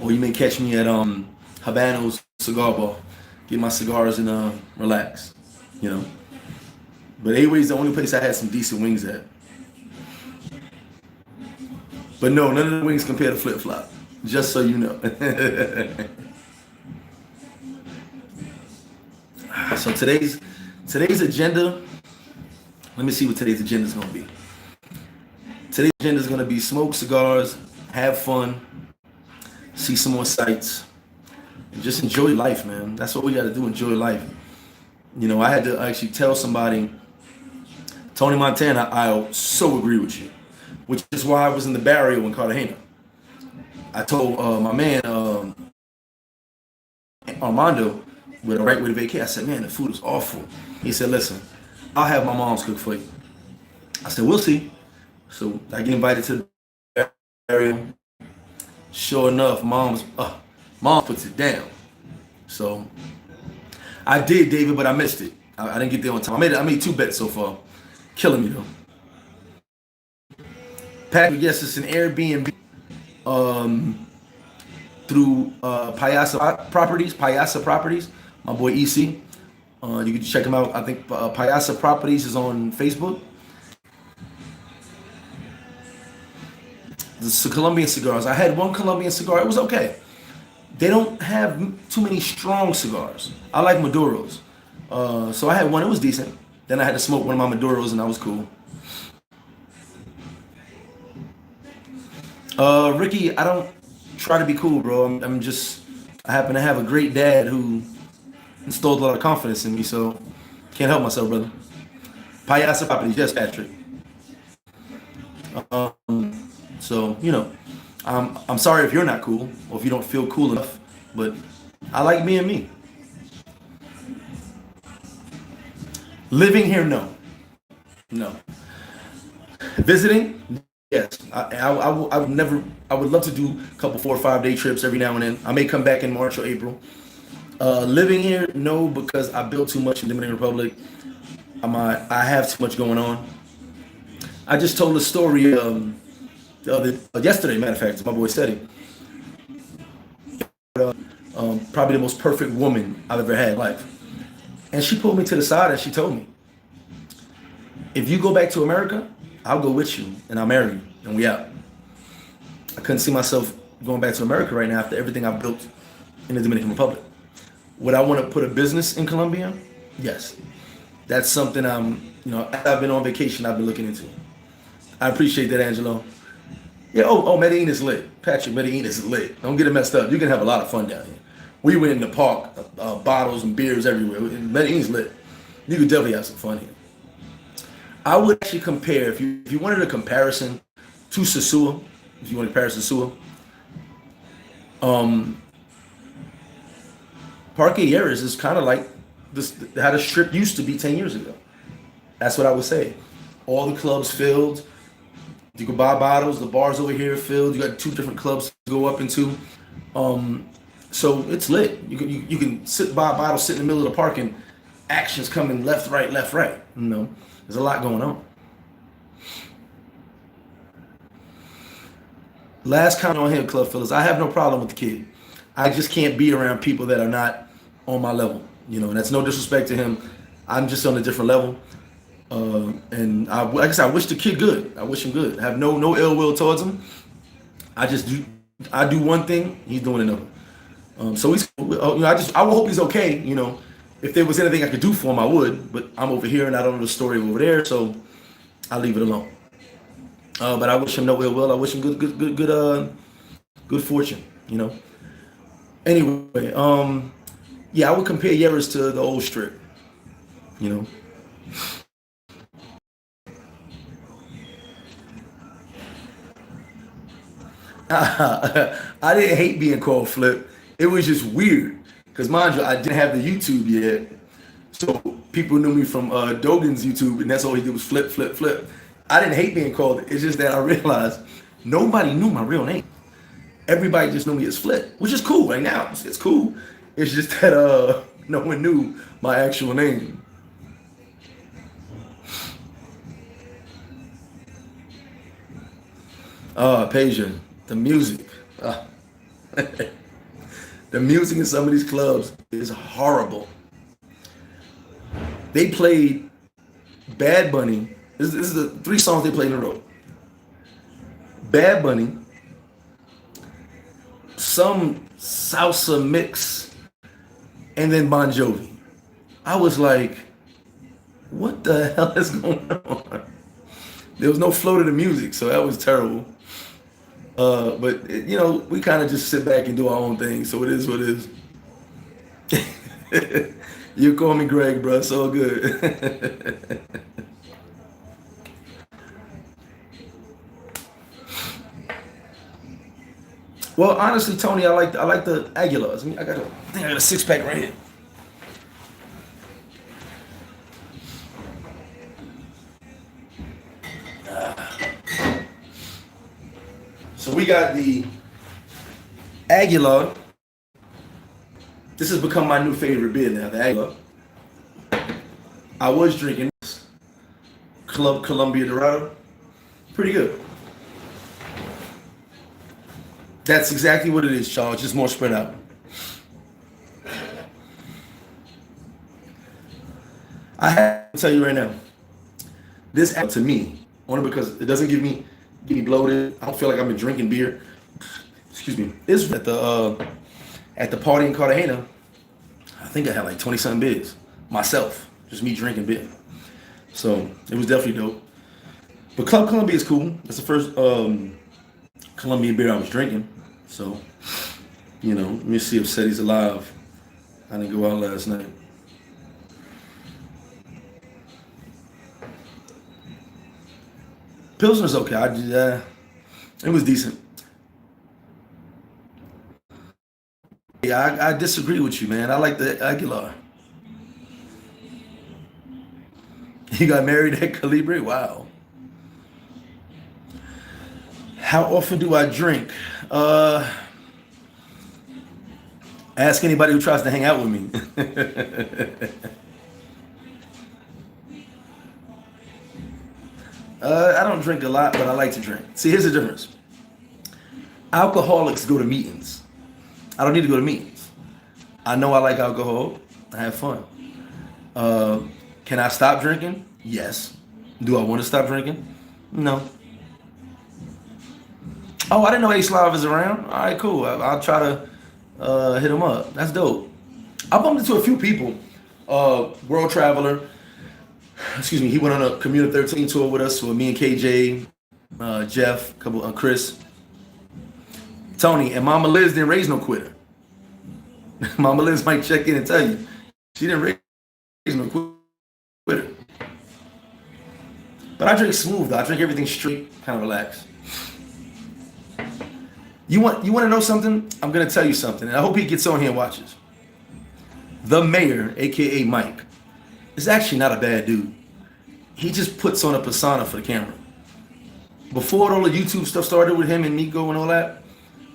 or you may catch me at Habano's Cigar Bar, get my cigars and relax, But A-Way's the only place I had some decent wings at. But no, none of the wings compare to Flip Flop, just so you know. So today's agenda, let me see what today's agenda is going to be. Today's agenda is going to be smoke cigars, have fun, see some more sights, and just enjoy life, man. That's what we got to do, enjoy life. I had to actually tell somebody, Tony Montana, I so agree with you, which is why I was in the barrio in Cartagena. I told my man, Armando, right with the vacay, I said, man, the food is awful. He said, listen, I'll have my mom's cook for you. I said, we'll see. So I get invited to the area. Sure enough, mom puts it down. So I did, David, but I missed it. I didn't get there on time. I made 2 bets so far. Killing me though. Patrick, yes, it's an Airbnb through Payasa Properties. My boy EC. You can check him out. I think Payasa Properties is on Facebook. The Colombian cigars. I had one Colombian cigar. It was okay. They don't have too many strong cigars. I like Maduros. So I had one. It was decent. Then I had to smoke one of my Maduros, and that was cool. Ricky, I don't try to be cool, bro. I'm just, I happen to have a great dad who installed a lot of confidence in me, so can't help myself, brother. Payasa properties, yes, Patrick. So, I'm sorry if you're not cool or if you don't feel cool enough, but I like being me. Living here, no. No. Visiting, yes. I would never, I would love to do a couple 4 or 5 day trips every now and then. I may come back in March or April. Living here, no, because I built too much in Dominican Republic. I have too much going on. I just told a story yesterday, matter of fact, to my boy Steady. Probably the most perfect woman I've ever had in life. And she pulled me to the side and she told me, if you go back to America, I'll go with you and I'll marry you and we out. I couldn't see myself going back to America right now after everything I've built in the Dominican Republic. Would I want to put a business in Colombia? Yes. That's something as I've been on vacation, I've been looking into. I appreciate that, Angelo. Yeah, Medellin is lit. Patrick, Medellin is lit. Don't get it messed up. You can have a lot of fun down here. We went in the park, bottles and beers everywhere. Medellin's lit. You could definitely have some fun here. I would actually compare, if you wanted a comparison to Sosua, if you want to compare Sosua, um, Parque Yeras is kind of like this, how the strip used to be 10 years ago. That's what I would say. All the clubs filled. You can buy bottles. The bars over here filled. You got two different clubs to go up into. So it's lit. You can sit buy a bottle, sit in the middle of the park, and actions coming left, right, left, right. There's a lot going on. Last comment on him, Club Phillips. I have no problem with the kid. I just can't be around people that are not on my level. And that's no disrespect to him. I'm just on a different level. And like I said, I wish the kid good. I wish him good. I have no ill will towards him. I do one thing, he's doing another. So he's, I would hope he's okay. If there was anything I could do for him, I would. But I'm over here and I don't know the story over there, so I'll leave it alone. But I wish him no ill will. I wish him good fortune. Anyway, yeah, I would compare Yeras to the old strip. You know. I didn't hate being called Flip. It was just weird because, mind you, I didn't have the YouTube yet, so people knew me from Dogan's YouTube, and that's all he did was flip, flip, flip. I didn't hate being called it. It's just that I realized nobody knew my real name. Everybody just knew me as Flip, which is cool right now. It's cool. It's just that no one knew my actual name. Peja, the music. The music in some of these clubs is horrible. They played Bad Bunny. This is the 3 songs they played in a row. Bad Bunny, some salsa mix, and then Bon Jovi. I was like, what the hell is going on? There was no flow to the music, so that was terrible. But we kind of just sit back and do our own thing, so it is what it is. You call me Greg, bro. It's all good. Well, honestly, Tony, I like the Aguilars. I think I got a 6 pack right here. So we got the Aguilar. This has become my new favorite beer now, the Aguilar. I was drinking this Club Colombia Dorado. Pretty good. That's exactly what it is, Charles. Just more spread out. I have to tell you right now, this to me, only because it doesn't get me bloated. I don't feel like I've been drinking beer. Excuse me. This was at the party in Cartagena. I think I had like 20 something beers myself, just me drinking beer. So it was definitely dope. But Club Colombia is cool. That's the first Colombian beer I was drinking. So, let me see if Seti's alive. I didn't go out last night. Pilsner's okay. It was decent. Yeah, I disagree with you, man. I like the Aguilar. He got married at Calibre? Wow. How often do I drink? Ask anybody who tries to hang out with me. I don't drink a lot, but I like to drink. See, here's the difference. Alcoholics go to meetings. I don't need to go to meetings. I know I like alcohol. I have fun. Uh, can I stop drinking? Yes. Do I want to stop drinking? No. Oh, I didn't know A-Slav is around. All right, cool. I'll try to hit him up. That's dope. I bumped into a few people. World Traveler. Excuse me. He went on a Community 13 tour with us with me and KJ, Jeff, Chris, Tony, and Mama Liz didn't raise no quitter. Mama Liz might check in and tell you she didn't raise no quitter. But I drink smooth though. I drink everything straight, kind of relaxed. You want to know something? I'm gonna tell you something, and I hope he gets on here and watches. The mayor, aka Mike, is actually not a bad dude. He just puts on a persona for the camera. Before all the YouTube stuff started with him and Nico and all that,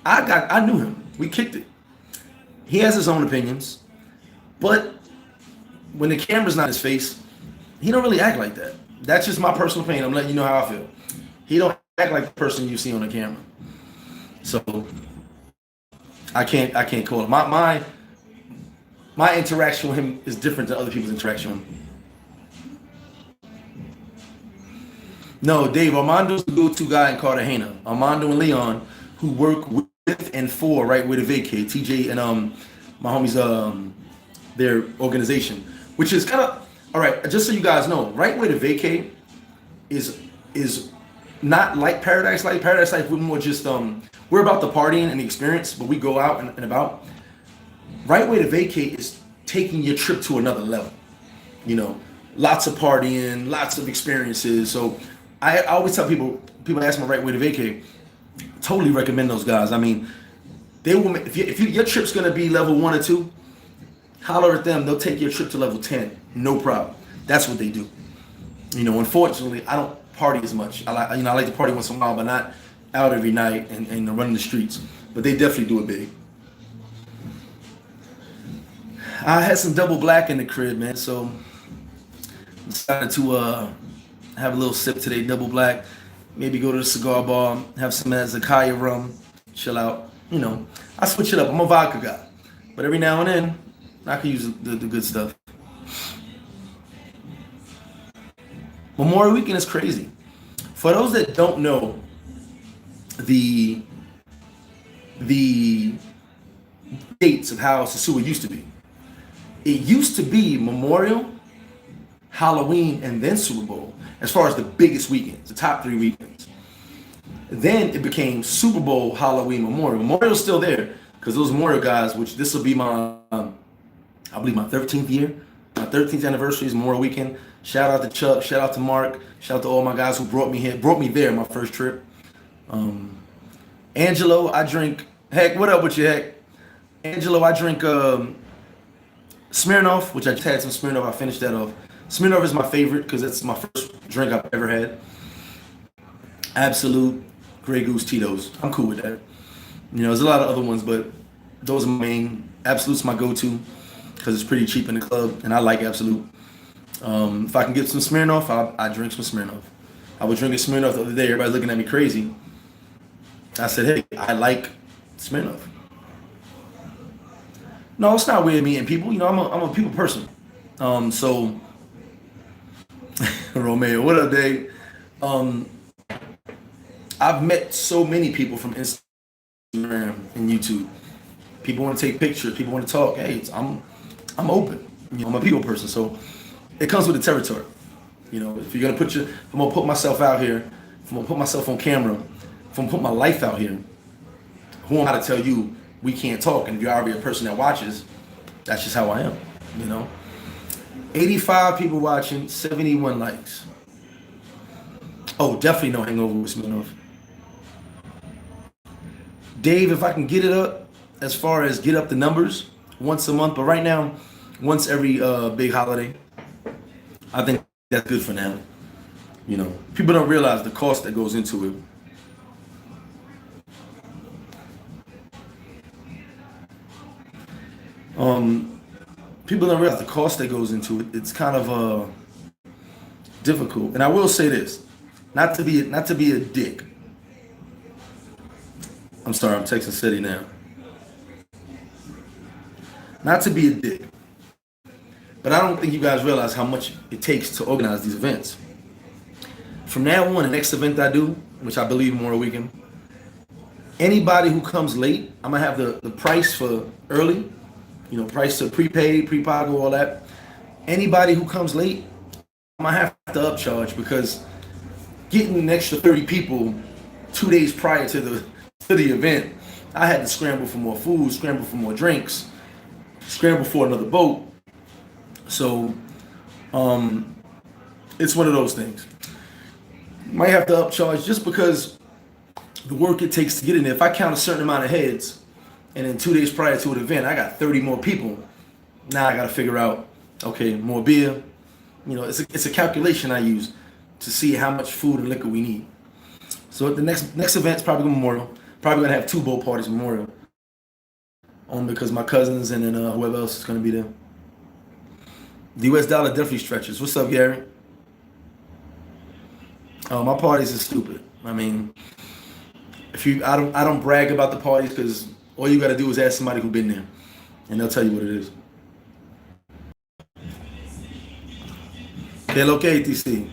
I knew him. We kicked it. He has his own opinions, but when the camera's not in his face, he don't really act like that. That's just my personal opinion. I'm letting you know how I feel. He don't act like the person you see on the camera. So I can't call it. My interaction with him is different than other people's interaction with him. No, Dave, Armando's the go-to guy in Cartagena. Armando and Leon, who work with and for Right Way to Vacate, TJ and my homies, their organization, which is kind of all right. Just so you guys know, Right Way to Vacate is not like Paradise Life. Paradise Life, we're more just we're about the partying and the experience, but we go out and about. Right Way to Vacate is taking your trip to another level. Lots of partying, lots of experiences. So I always tell people ask me Right Way to Vacate, totally recommend those guys. I mean, they will. If your trip's gonna be level 1 or 2, holler at them. They'll take your trip to level 10, no problem. That's what they do. Unfortunately, I don't party as much. I like to party once in a while, but not out every night and running the streets. But they definitely do it big. I had some double black in the crib, man. So decided to have a little sip today, double black. Maybe go to the cigar bar, have some of that Zakaya rum, chill out. I switch it up. I'm a vodka guy, but every now and then I can use the good stuff. Memorial Weekend is crazy. For those that don't know, the dates of how sosua used to be. It used to be Memorial, Halloween, and then Super Bowl, as far as the biggest weekends, the top 3 weekends. Then it became Super Bowl, Halloween, Memorial. Memorial's still there, because those Memorial guys, which this will be I believe my 13th year, my 13th anniversary is Memorial Weekend. Shout out to Chuck, shout out to Mark, shout out to all my guys who brought me there my first trip. Angelo, I drink, Heck, what up with you, Heck? Angelo, I drink Smirnoff, which I just had some Smirnoff. I finished that off. Smirnoff is my favorite because it's my first drink I've ever had. Absolute, Grey Goose, Tito's. I'm cool with that. There's a lot of other ones, but those are my main. Absolute's my go-to because it's pretty cheap in the club, and I like Absolute. If I can get some Smirnoff, I drink some Smirnoff. I was drinking Smirnoff the other day. Everybody's looking at me crazy. I said, hey, I like Smirnoff. No, it's not weird meeting people. I'm a people person. So Romeo, what up, Dave? I've met so many people from Instagram and YouTube. People want to take pictures. People want to talk. Hey, I'm open. I'm a people person. So it comes with the territory. If you're gonna if I'm gonna put myself out here, if I'm gonna put myself on camera, if I'm putting my life out here, who am I to tell you we can't talk? And if you're already a person that watches, that's just how I am, you know? 85 people watching, 71 likes. Oh, definitely no hangover with Smirnoff. Dave, if I can get it up, as far as get up the numbers, once a month, but right now, once every big holiday, I think that's good for now. You know, people don't realize the cost that goes into it. People don't realize the cost that goes into it. It's kind of difficult. And I will say this, not to be a dick. I'm sorry, I'm texting City now. Not to be a dick, but I don't think you guys realize how much it takes to organize these events. From now on, the next event I do, which I believe Memorial Weekend, anybody who comes late, I'm gonna have the price for early, you know, price to prepaid, pre-pago, all that. Anybody who comes late, I'm gonna have to upcharge because getting an extra 30 people 2 days prior to the event, I had to scramble for more food, scramble for more drinks, scramble for another boat. So it's one of those things. Might have to upcharge just because the work it takes to get in there. If I count a certain amount of heads, and then 2 days prior to an event, I got 30 more people. Now I got to figure out, okay, more beer. You know, it's a calculation I use to see how much food and liquor we need. So the next event's probably Memorial. Probably gonna have 2 boat parties Memorial. Only because my cousins and then whoever else is gonna be there. The US dollar definitely stretches. What's up, Gary? My parties are stupid. I mean, I don't brag about the parties because all you gotta do is ask somebody who's been there, and they'll tell you what it is. Hello, KTC.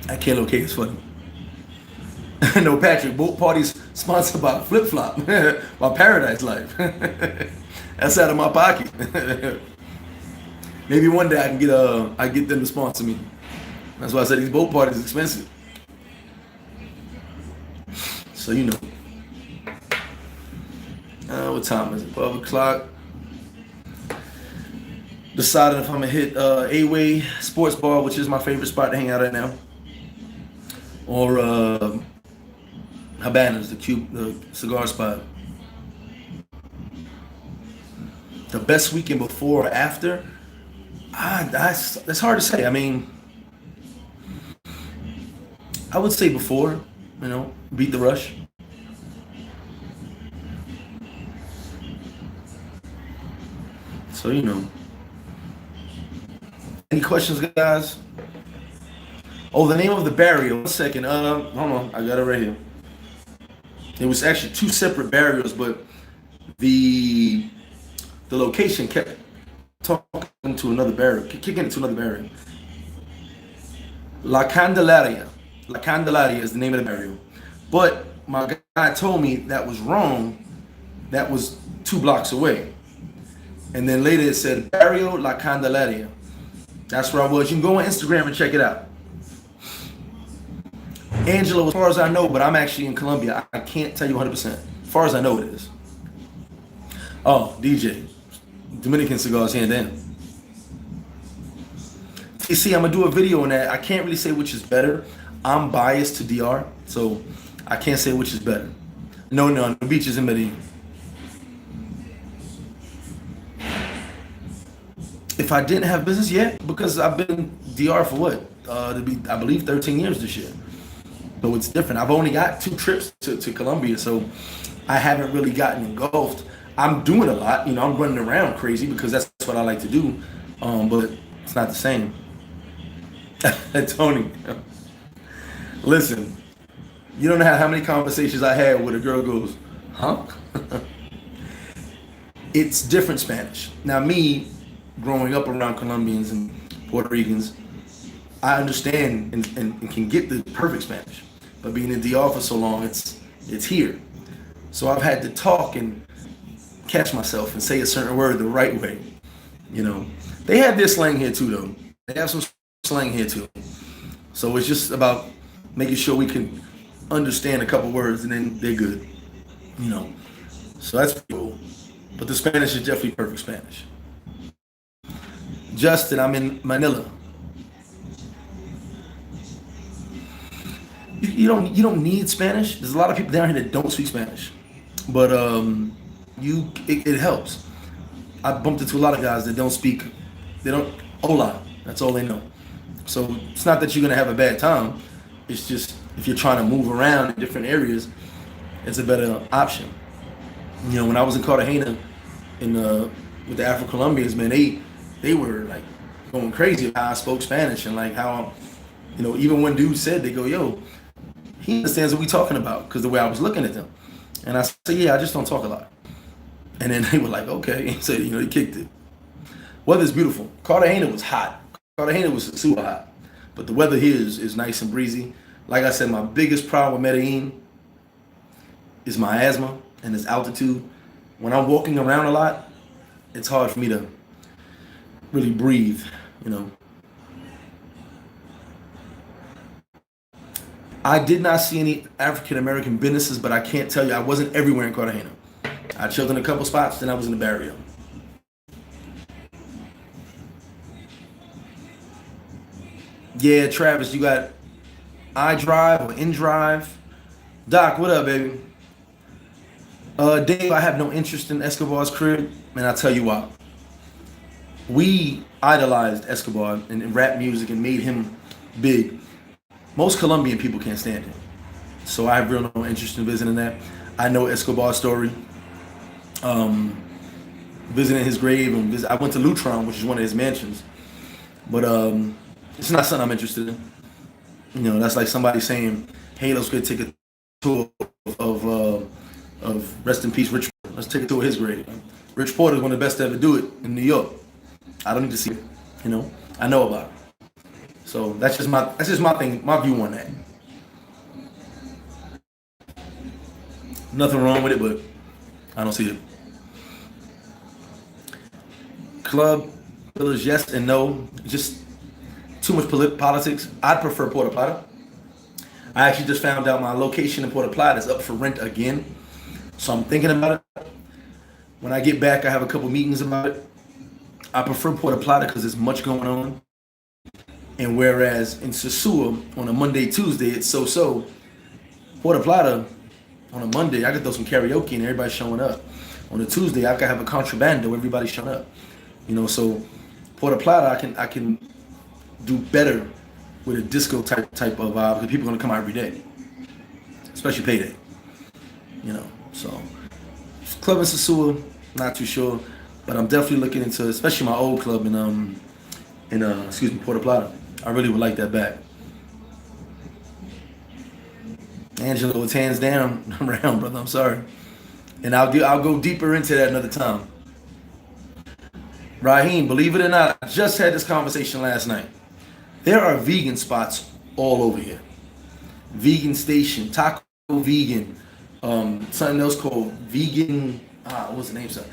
I can't locate. It's funny. No, Patrick. Boat parties sponsored by Flip Flop, by Paradise Life. That's out of my pocket. Maybe one day I get them to sponsor me. That's why I said these boat parties are expensive. So you know. What time is it? 12 o'clock. Decided if I'm gonna hit A-Way Sports Bar, which is my favorite spot to hang out at now, or Habanas, the cigar spot. The best weekend before or after? That's hard to say. I mean, I would say before, you know, beat the rush. So, you know. Any questions, guys? Oh, the name of the barrio. 1 second. Hold on. I got it right here. It was actually 2 separate barrios, but the location kept talking to another barrio, kicking it to another barrio. La Candelaria. La Candelaria is the name of the barrio. But my guy told me that was wrong. That was 2 blocks away. And then later it said Barrio La Candelaria. That's where I was. You can go on Instagram and check it out. Angela, as far as I know, but I'm actually in Colombia. I can't tell you 100%. As far as I know, it is. Oh, DJ. Dominican cigars here and then. You see, I'm going to do a video on that. I can't really say which is better. I'm biased to DR, so I can't say which is better. No, the beach is in Medellin. If I didn't have business yet, because I've been DR for what? I believe 13 years this year. So it's different. I've only got 2 trips to Colombia, so I haven't really gotten engulfed. I'm doing a lot, you know, I'm running around crazy because that's what I like to do, but it's not the same. Tony, listen, you don't know how many conversations I had where the girl goes, huh? It's different Spanish. Now me, growing up around Colombians and Puerto Ricans, I understand and can get the perfect Spanish. But being in DR for so long, it's here. So I've had to talk and catch myself and say a certain word the right way. You know, they have their slang here too, though. They have some slang here too. So it's just about making sure we can understand a couple words and then they're good, you know. So that's pretty cool. But the Spanish is definitely perfect Spanish. Justin, I'm in Manila. You don't need Spanish. There's a lot of people down here that don't speak Spanish, but it helps. I bumped into a lot of guys that don't speak. They don't hola. That's all they know. So it's not that you're gonna have a bad time. It's just if you're trying to move around in different areas, it's a better option. You know, when I was in Cartagena, in with the Afro Colombians, man, they were like going crazy about how I spoke Spanish and like how, you know, even when dudes said, they go, yo, he understands what we talking about because the way I was looking at them. And I said, yeah, I just don't talk a lot. And then they were like, okay. So, you know, he kicked it. Weather's beautiful. Cartagena was hot. Cartagena was super hot. But the weather here is nice and breezy. Like I said, my biggest problem with Medellin is my asthma and its altitude. When I'm walking around a lot, it's hard for me to really breathe, you know. I did not see any African American businesses, but I can't tell you, I wasn't everywhere in Cartagena. I chilled in a couple spots, then I was in the barrio. Yeah, Travis, you got iDrive or InDrive. Doc, what up, baby? Dave, I have no interest in Escobar's crib, and I'll tell you why. We idolized Escobar in rap music and made him big. Most Colombian people can't stand him. So I have real no interest in visiting that. I know Escobar's story. Visiting his grave, and I went to Lutron, which is one of his mansions. But it's not something I'm interested in. You know, that's like somebody saying, "Hey, let's go take a tour of rest in peace, Rich. Let's take a tour of his grave." Rich Porter is one of the best to ever do it in New York. I don't need to see it. You know, I know about it. So that's just my thing, my view on that. Nothing wrong with it, but I don't see it. Club Village, yes and no. Just too much politics. I'd prefer Puerto Plata. I actually just found out my location in Puerto Plata is up for rent again. So I'm thinking about it. When I get back, I have a couple meetings about it. I prefer Puerto Plata because there's much going on. And whereas in Sosua on a Monday, Tuesday, it's so. Puerto Plata on a Monday, I could throw some karaoke and everybody's showing up. On a Tuesday, I could have a contrabando, everybody's showing up. You know, so Puerto Plata, I can do better with a disco type of vibe because people are gonna come out every day, especially payday. You know, so club in Sosua, not too sure, but I'm definitely looking into, especially my old club in Puerto Plata. I really would like that back. Angelo, it's hands down around, brother. I'm sorry, and I'll go deeper into that another time. Raheem, believe it or not, I just had this conversation last night. There are vegan spots all over here. Vegan Station, Taco Vegan, something else called Vegan. What's the name? Sir?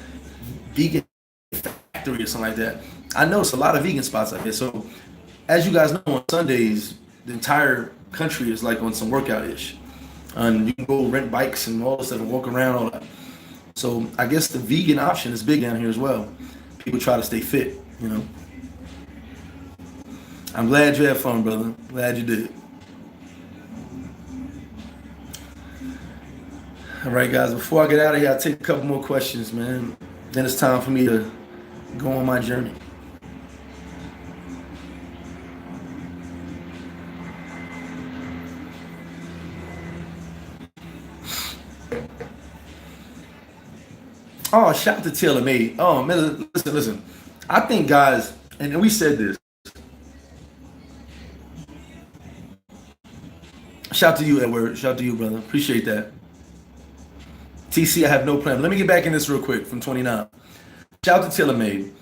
Vegan Factory or something like that. I noticed a lot of vegan spots out here. So, as you guys know, on Sundays, the entire country is like on some workout ish, and you can go rent bikes and all this stuff and walk around all that. So, I guess the vegan option is big down here as well. People try to stay fit, you know. I'm glad you had fun, brother. Glad you did. All right, guys. Before I get out of here, I'll take a couple more questions, man. Then it's time for me to go on my journey. Oh, shout out to Taylor Made. Oh, man, listen. I think, guys, and we said this. Shout out to you, Edward. Shout out to you, brother. Appreciate that. TC, I have no plan. Let me get back in this real quick from 29. Shout out to Taylor Made.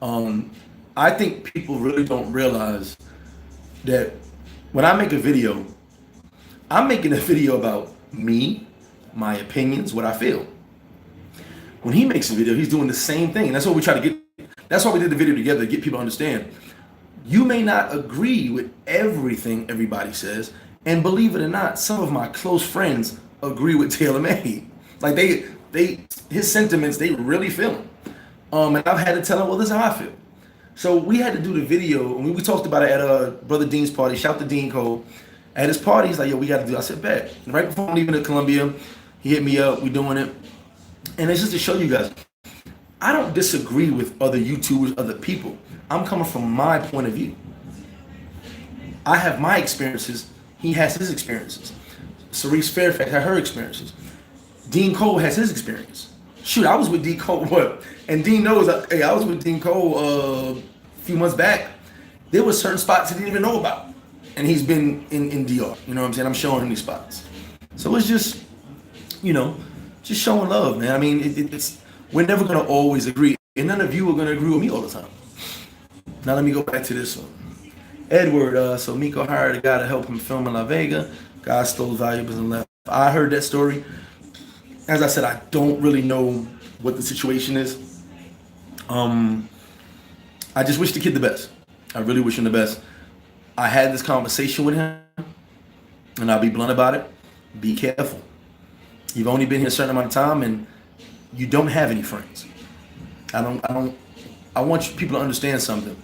I think people really don't realize that when I make a video, I'm making a video about me, my opinions, what I feel. When he makes a video, he's doing the same thing. And that's what we try to get. That's why we did the video together to get people to understand. You may not agree with everything everybody says, and believe it or not, some of my close friends agree with Taylor Made. Like his sentiments, they really feel them. And I've had to tell him, well, this is how I feel. So we had to do the video, and we talked about it at Brother Dean's party. Shout to Dean Cole. At his party, he's like, yo, we got to do it. I said, bet. And right before I'm leaving to Colombia, he hit me up. We doing it. And it's just to show you guys, I don't disagree with other YouTubers, other people. I'm coming from my point of view. I have my experiences. He has his experiences. Cerise Fairfax had her experiences. Dean Cole has his experience. Shoot, I was with Dean Cole, what? And Dean knows, hey, I was with Dean Cole a few months back. There were certain spots he didn't even know about. And he's been in DR, you know what I'm saying? I'm showing him these spots. So it's just, just showing love, man. I mean, it's we're never going to always agree. And none of you are going to agree with me all the time. Now let me go back to this one. Edward, so Miko hired a guy to help him film in La Vega. Guy stole valuables and left. I heard that story. As I said, I don't really know what the situation is. I just wish the kid the best. I really wish him the best. I had this conversation with him, and I'll be blunt about it. Be careful. You've only been here a certain amount of time, and you don't have any friends. I want people to understand something.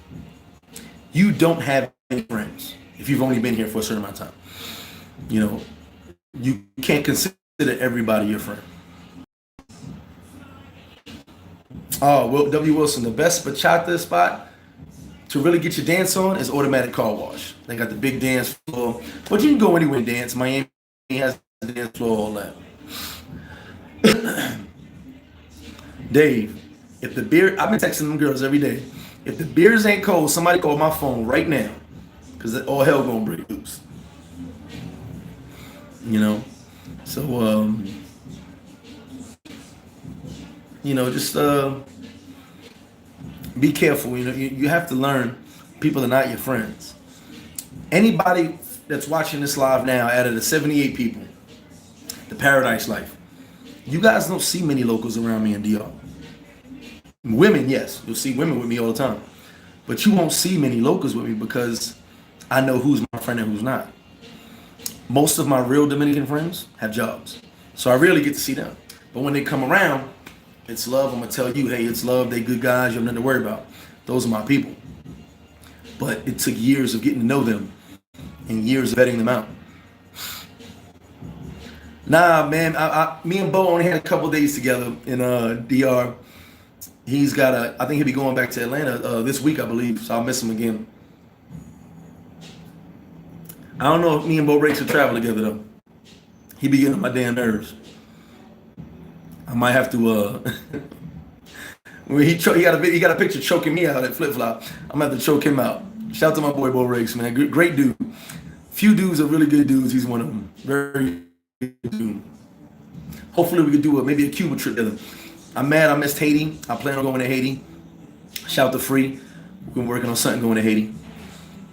You don't have any friends if you've only been here for a certain amount of time. You can't consider everybody your friend. Oh, well, W. Wilson, the best bachata spot to really get your dance on is Automatic Car Wash. They got the big dance floor, but you can go anywhere and dance. Miami has the dance floor, all that. Dave, if the beer, I've been texting them girls every day. If the beers ain't cold, somebody call my phone right now, because all hell gonna break loose. So just be careful. You have to learn people are not your friends. Anybody that's watching this live now, out of the 78 people, the Paradise Life, you guys don't see many locals around me in DR. Women, yes, you'll see women with me all the time, but you won't see many locals with me because I know who's my friend and who's not. Most of my real Dominican friends have jobs, so I rarely get to see them. But when they come around, it's love. I'm gonna tell you, hey, it's love. They good guys. You have nothing to worry about. Those are my people. But it took years of getting to know them and years of vetting them out. Nah, man. Me and Bo only had a couple days together in DR. I think he'll be going back to Atlanta this week, I believe. So I'll miss him again. I don't know if me and Bo Rakes will travel together though. He be getting on my damn nerves. I might have to. When he got a picture choking me out at Flip Flop. I'm gonna have to choke him out. Shout out to my boy Bo Rakes, man. Great dude. Few dudes are really good dudes. He's one of them. Very good dude. Hopefully we could do maybe a Cuba trip together. I'm mad I missed Haiti. I plan on going to Haiti. Shout out to Free. We've been working on something going to Haiti.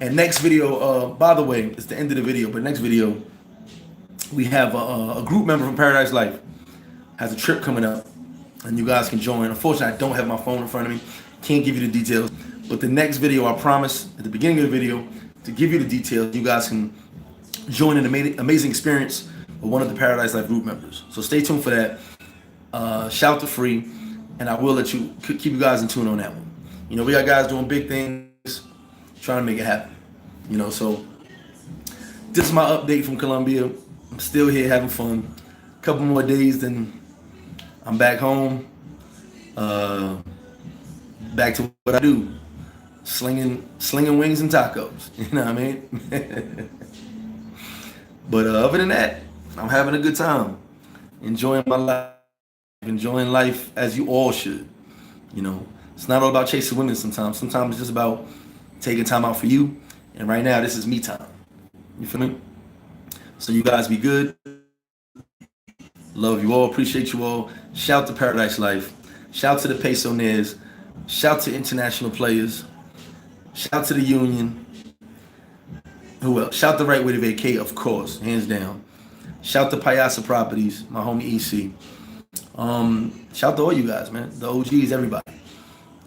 And next video, by the way, it's the end of the video, but next video, we have a group member from Paradise Life has a trip coming up, and you guys can join. Unfortunately, I don't have my phone in front of me. Can't give you the details. But the next video, I promise, at the beginning of the video, to give you the details, you guys can join an amazing experience with one of the Paradise Life group members. So stay tuned for that. Shout to Free, and I will let you keep you guys in tune on that one. We got guys doing big things, trying to make it happen. So this is my update from Colombia. I'm still here having fun. A couple more days, then I'm back home. Back to what I do. Slinging wings and tacos. You know what I mean? But other than that, I'm having a good time. Enjoying my life. Enjoying life as you all should. It's not all about chasing women sometimes. Sometimes it's just about taking time out for you. And right now, this is me time. You feel me? So you guys be good. Love you all. Appreciate you all. Shout to Paradise Life. Shout to the Pesonaires. Shout to international players. Shout to the Union. Who else? Shout to Right Way to Vacate, of course. Hands down. Shout to Payasa Properties. My homie EC. Shout to all you guys, man. The OGs, everybody.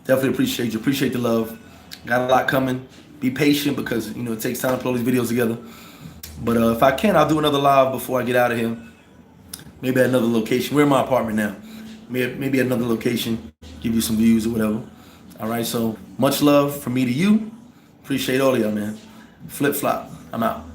Definitely appreciate you. Appreciate the love. Got a lot coming. Be patient because it takes time to put all these videos together. But if I can, I'll do another live before I get out of here. Maybe at another location. We're in my apartment now. Maybe at another location, give you some views or whatever. All right, so much love from me to you. Appreciate all of y'all, man. Flip flop. I'm out.